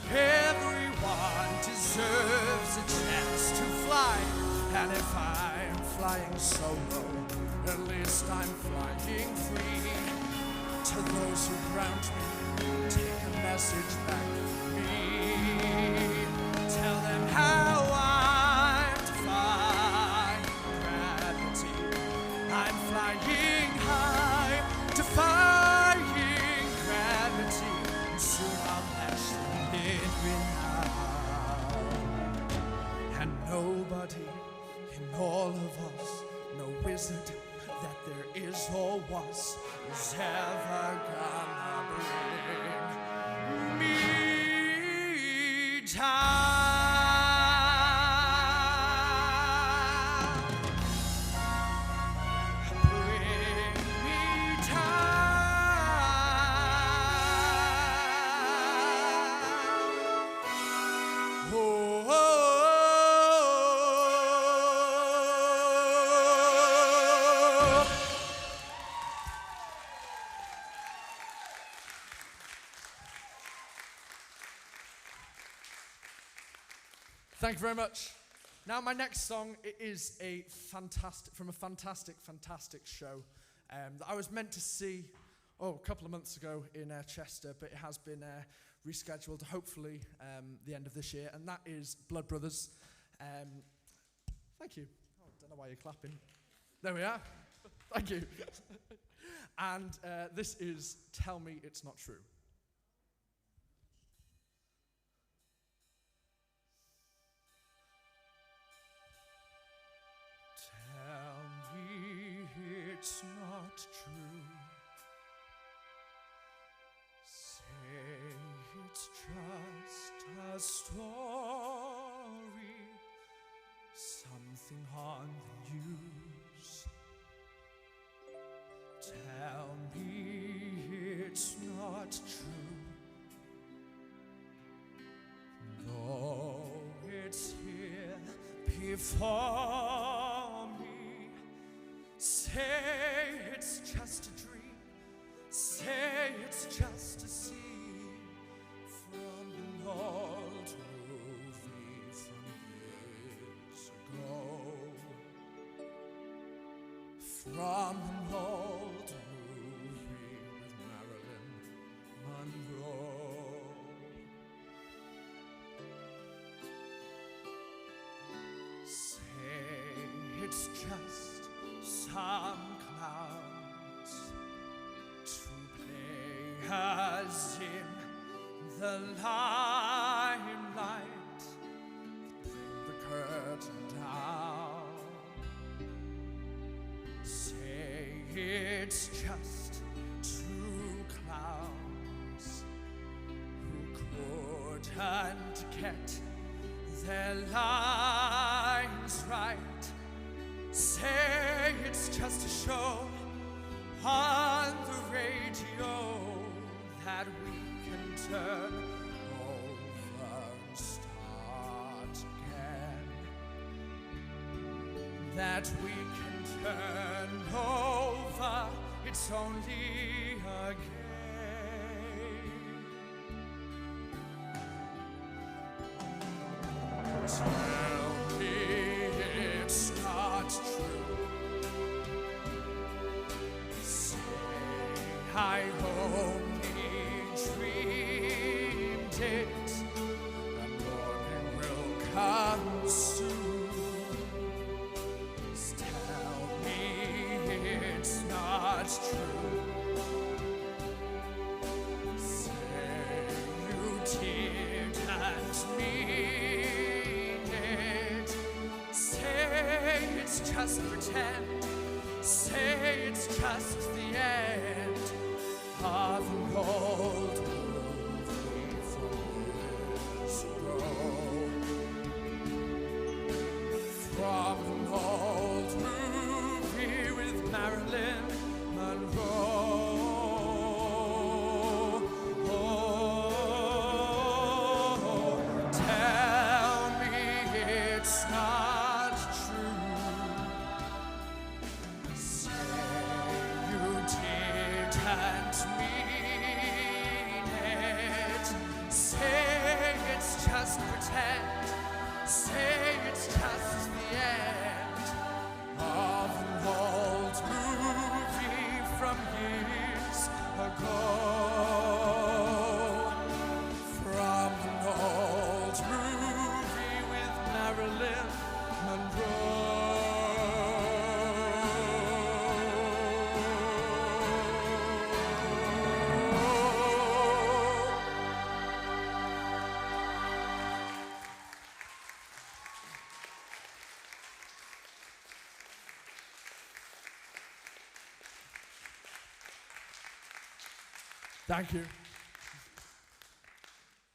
everyone deserves a chance to fly. And if I'm flying solo, at least I'm flying free. To those who ground me, take a message back from me. Tell them how I'm defying I'm flying high, defying gravity, and soon I'll match the midnight. And nobody in all of us, no wizard that there is or was, is ever gonna bring me down. Thank you very much. Now, my next song is from a fantastic show that I was meant to see a couple of months ago in Chester, but it has been rescheduled, hopefully the end of this year, and that is Blood Brothers. Thank you. I don't know why you're clapping. There we are. Thank you. And this is Tell Me It's Not True. Tell me it's not true. Say it's just a story, something on the news. Tell me it's not true, though it's here before me. Say it's just a dream, say it's just a scene from an old movie from years ago. From an old movie with Marilyn Monroe. Say it's just some clowns to play us in the limelight, bring the curtain down. Say it's just two clowns who couldn't get their lines right. Say it's just a show on the radio that we can turn over and start again. That we can turn over, it's only a game. Tell me it's not true. Say I only dreamed it. The morning will come soon. Tell me it's not true. Say you didn't mean it. Say it's just pretend. Say it's just the end of an old movie from years ago. From an old movie with Marilyn Monroe. Tell me it's not true. Say you didn't mean it. Say it's just pretend. Thank you.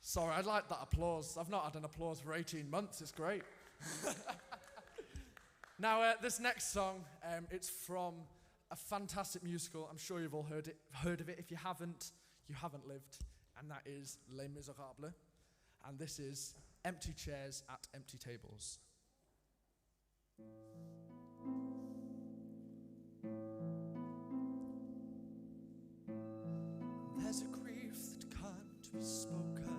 Sorry, I like that applause. I've not had an applause for 18 months. It's great. Now, this next song, it's from a fantastic musical. I'm sure you've all heard of it. If you haven't lived. And that is Les Miserables. And this is Empty Chairs at Empty Tables. There's a grief that can't be spoken.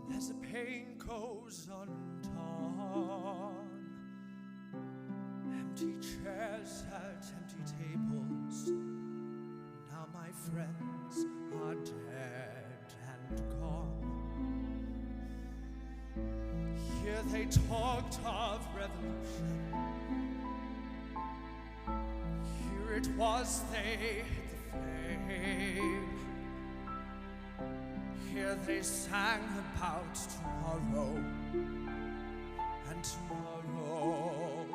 There's a pain goes undone. Empty chairs at empty tables. Now my friends are dead and gone. Here they talked of revolution. Here it was they hit the flame. Here they sang about tomorrow, and tomorrow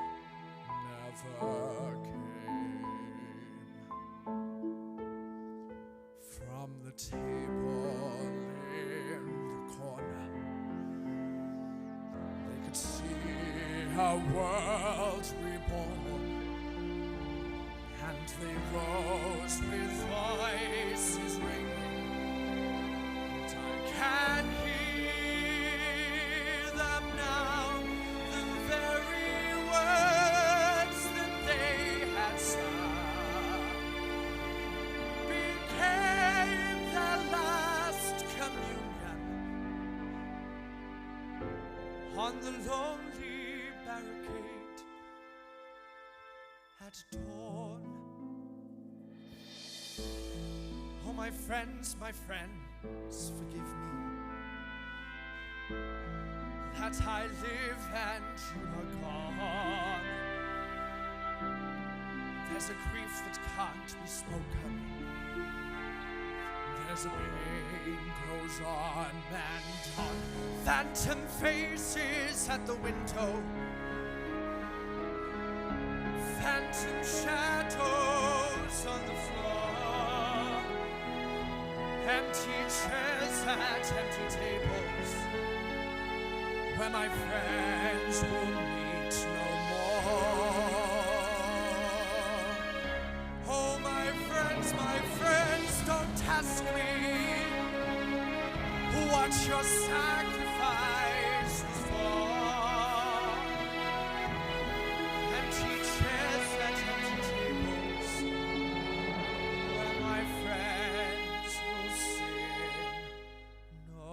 never came. From the table in the corner, they could see a world reborn, and they rose with voices ringing. And I can hear them now, the very words that they had sung became their last communion on the lonely barricade at dawn. Oh, my friends, forgive me that I live and you are gone. There's a grief that can't be spoken. There's a pain goes on and on. Phantom faces at the window. Phantom shadows on the floor. Empty chairs at empty tables, where my friends will meet no more. Oh, my friends, don't ask me what your sacrifice was for. Empty chairs at empty tables, where my friends will sing no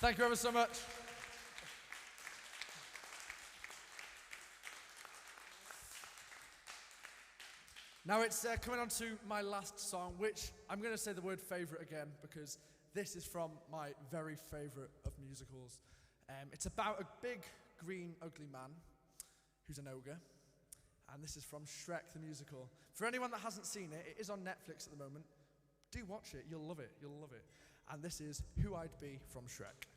Thank you ever so much. Now it's coming on to my last song, which I'm going to say the word favourite again because this is from my very favourite of musicals. It's about a big, green, ugly man who's an ogre. And this is from Shrek the Musical. For anyone that hasn't seen it, it is on Netflix at the moment. Do watch it. You'll love it. You'll love it. And this is Who I'd Be from Shrek.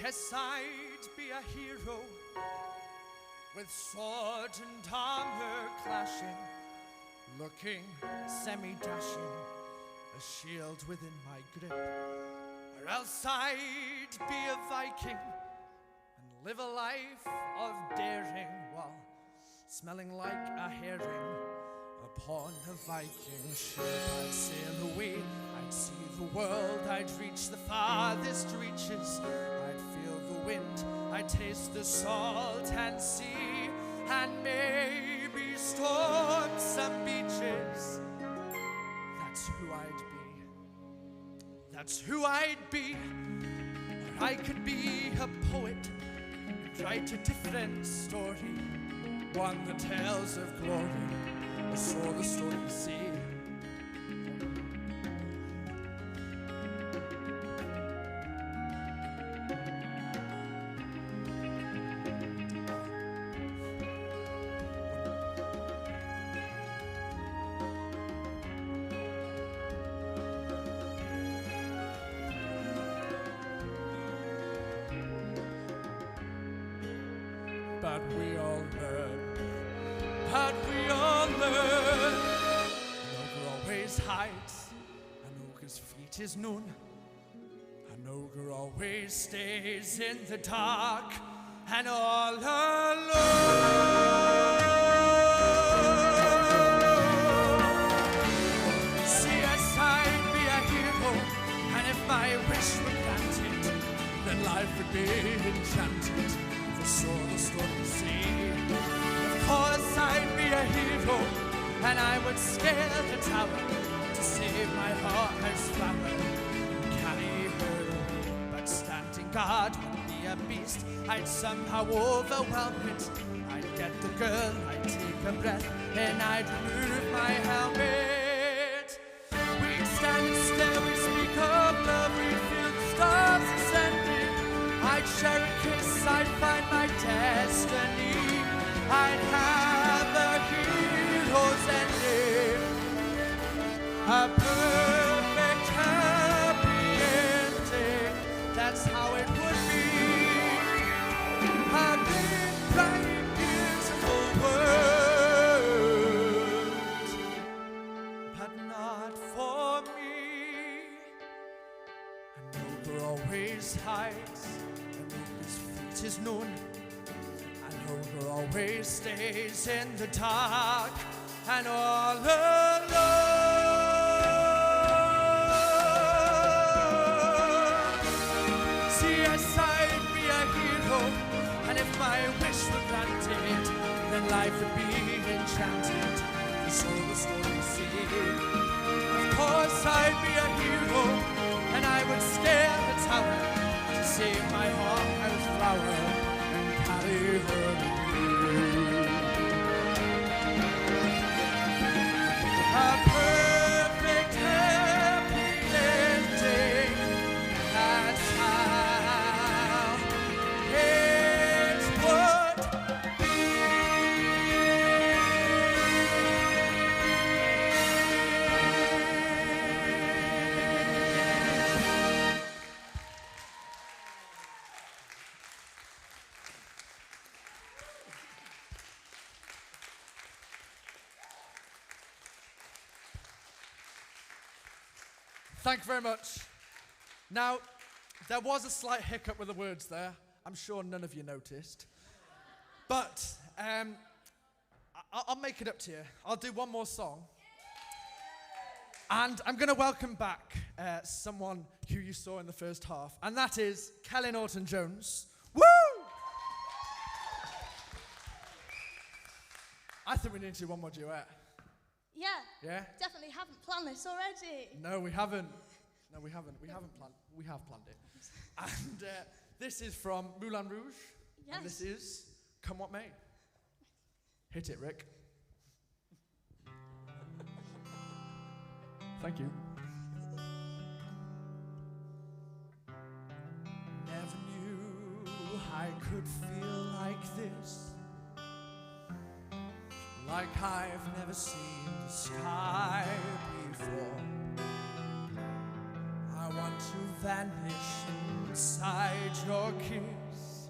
Guess I'd be a hero with sword and armor clashing, looking semi-dashing, a shield within my grip. Or else I'd be a Viking and live a life of daring while smelling like a herring upon a Viking ship. I'd sail away, I'd see the world, I'd reach the farthest reaches. I'd feel the wind, I'd taste the salt and sea, and maybe storm some beaches. That's who I'd be. That's who I'd be. Or I could be a poet, write a different story, one that tells of glory, or so the stories say. But we all learn. An ogre always hides, an ogre's feet is known. An ogre always stays in the dark and all alone. See, I'd be a hero, and if my wish were granted, then life would be enchanted. So the stories say. Of course I'd be a hero, and I would scale the tower to save my heart's flower and carry her away. But standing guard would be a beast. I'd somehow overwhelm it. I'd get the girl, I'd take a breath, and I'd remove my helmet. We'd stand still, we'd speak of love, we'd feel the stars ascending. I'd share a kiss, I'd find my destiny. I'd have a hero's ending, a perfect happy ending. That's how it would be. A big, bright, beautiful world, but not for me. An ogre always hides, it is known. An ogre always stays in the dark and all alone. See, yes, I'd be a hero, and if my wish were granted, then life would be enchanted. So the stories say. Of course, I'd be a hero, and I would scale the tower to save my heart's flower and carry her away. A perfect happy ending, that's how it would be. Thank you very much. Now, there was a slight hiccup with the words there. I'm sure none of you noticed. But I'll make it up to you. I'll do one more song. And I'm going to welcome back someone who you saw in the first half, and that is Kelly Norton-Jones. Woo! I think we need to do one more duet. Yeah. Yeah? Definitely haven't planned this already. No, we haven't. No, we haven't. We have planned it. And this is from Moulin Rouge. Yes. And this is Come What May. Hit it, Rick. Thank you. Never knew I could feel like this, like I've never seen the sky before. I want to vanish inside your kiss.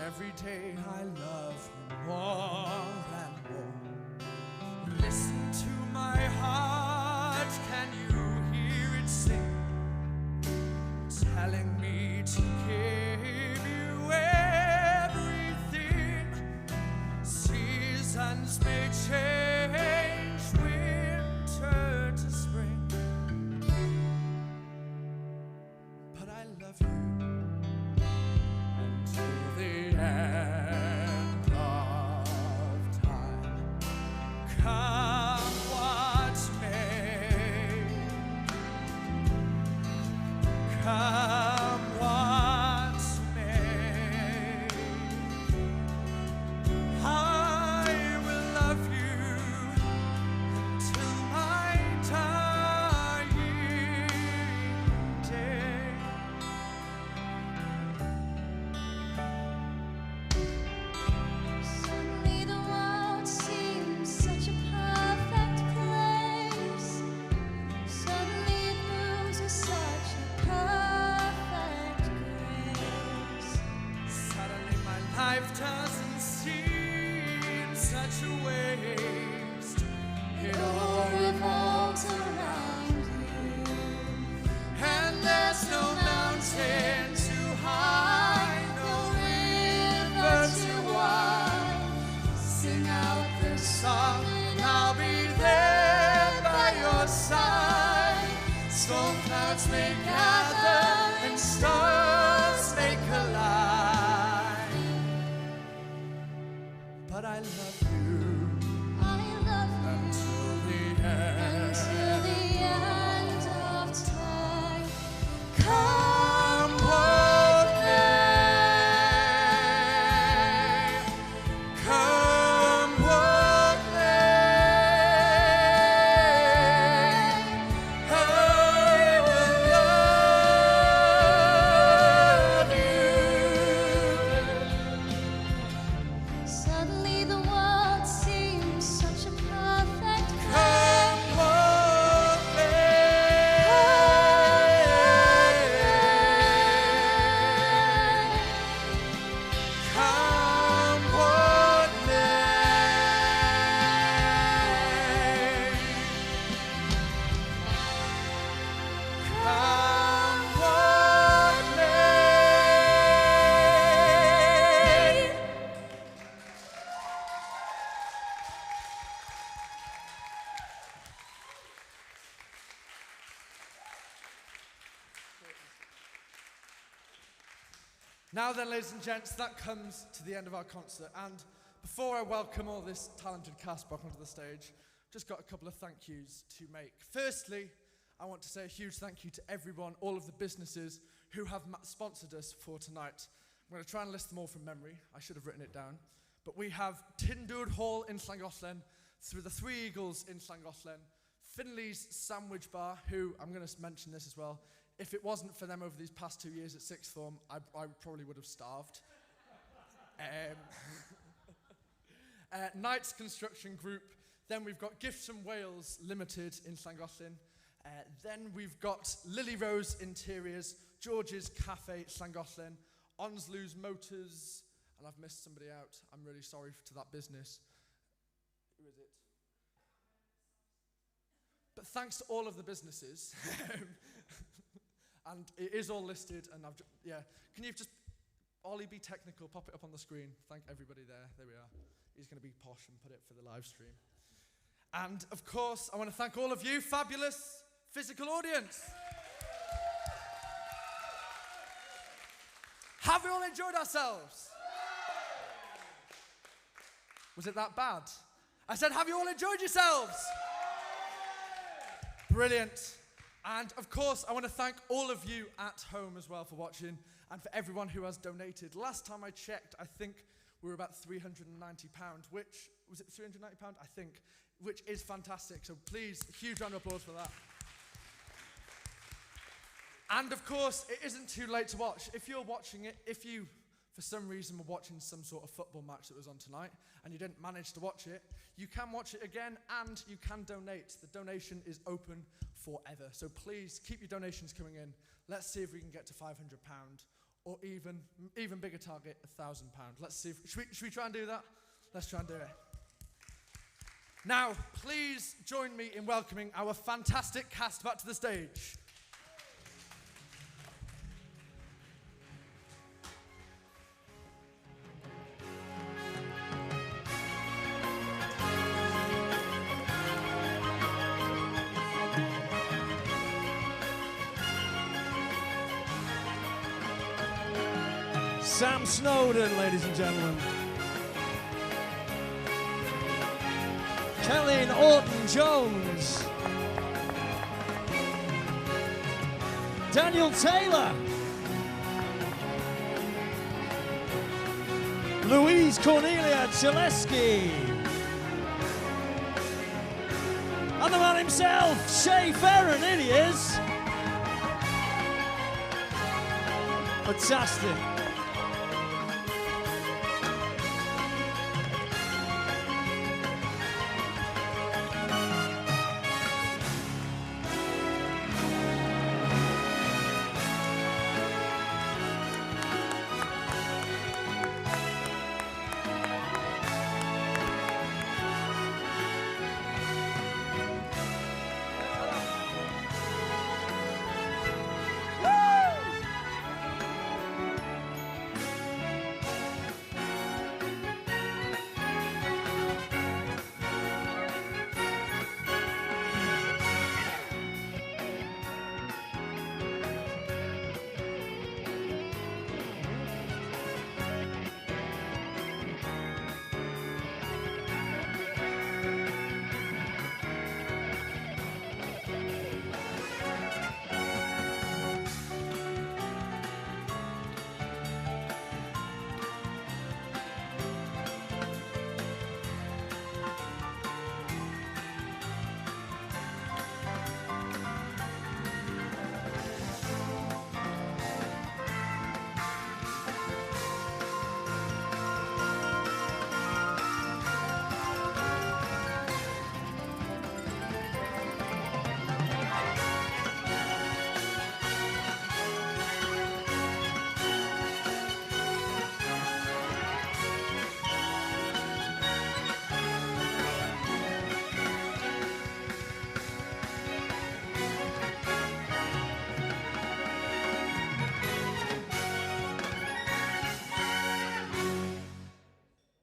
Every day I love you more and more. Listen to my heart, can you hear it sing? Telling me to give you everything. Seasons may change, winter to spring, but I love you until the end of time. Come what may, come what may. life doesn't seem such a waste. It all revolves around you, and there's no mountain too high, no river too wide. Sing out the song and I'll be there by your side. Storm clouds may gather and stars may collide, but I love you. I love you until the end of time. Come what may, come what may, I will love you. Suddenly the world seems such a perfect come what may, come what may, come what may. Now then, ladies and gents, that comes to the end of our concert. And before I welcome all this talented cast back onto the stage, just got a couple of thank yous to make. Firstly, I want to say a huge thank you to everyone, all of the businesses who have sponsored us for tonight. I'm going to try and list them all from memory. I should have written it down. But we have Tyndwr Hall in Llangollen, through the Three Eagles in Llangollen, Finley's Sandwich Bar, who, I'm going to mention this as well, if it wasn't for them over these past 2 years at sixth form, I probably would have starved. Knights Construction Group. Then we've got Gifts from Wales Limited in Llangollen. Then we've got Lily Rose Interiors, George's Cafe Llangollen, Onslow's Motors, and I've missed somebody out. I'm really sorry to that business. Who is it? But thanks to all of the businesses. And it is all listed, and can you just, Ollie, be technical, pop it up on the screen. Thank everybody there. There we are. He's going to be posh and put it for the live stream. And, of course, I want to thank all of you, fabulous physical audience. Have we all enjoyed ourselves? Was it that bad? I said, have you all enjoyed yourselves? Brilliant. And, of course, I want to thank all of you at home as well for watching, and for everyone who has donated. Last time I checked, I think we were about £390, which, was it £390? I think, which is fantastic. So please, a huge round of applause for that. And, of course, it isn't too late to watch. If you're watching it, if you, for some reason, were watching some sort of football match that was on tonight, and you didn't manage to watch it, you can watch it again, and you can donate. The donation is open forever. So please, keep your donations coming in. Let's see if we can get to £500, or even bigger target, £1,000. Let's see. Should we try and do that? Let's try and do it. Now, please join me in welcoming our fantastic cast back to the stage. Sam Snowden, ladies and gentlemen. Kelly Orton-Jones. Daniel Taylor. Louise Cornelia Chalesky. And the man himself, Shay Ferron, it is. Fantastic.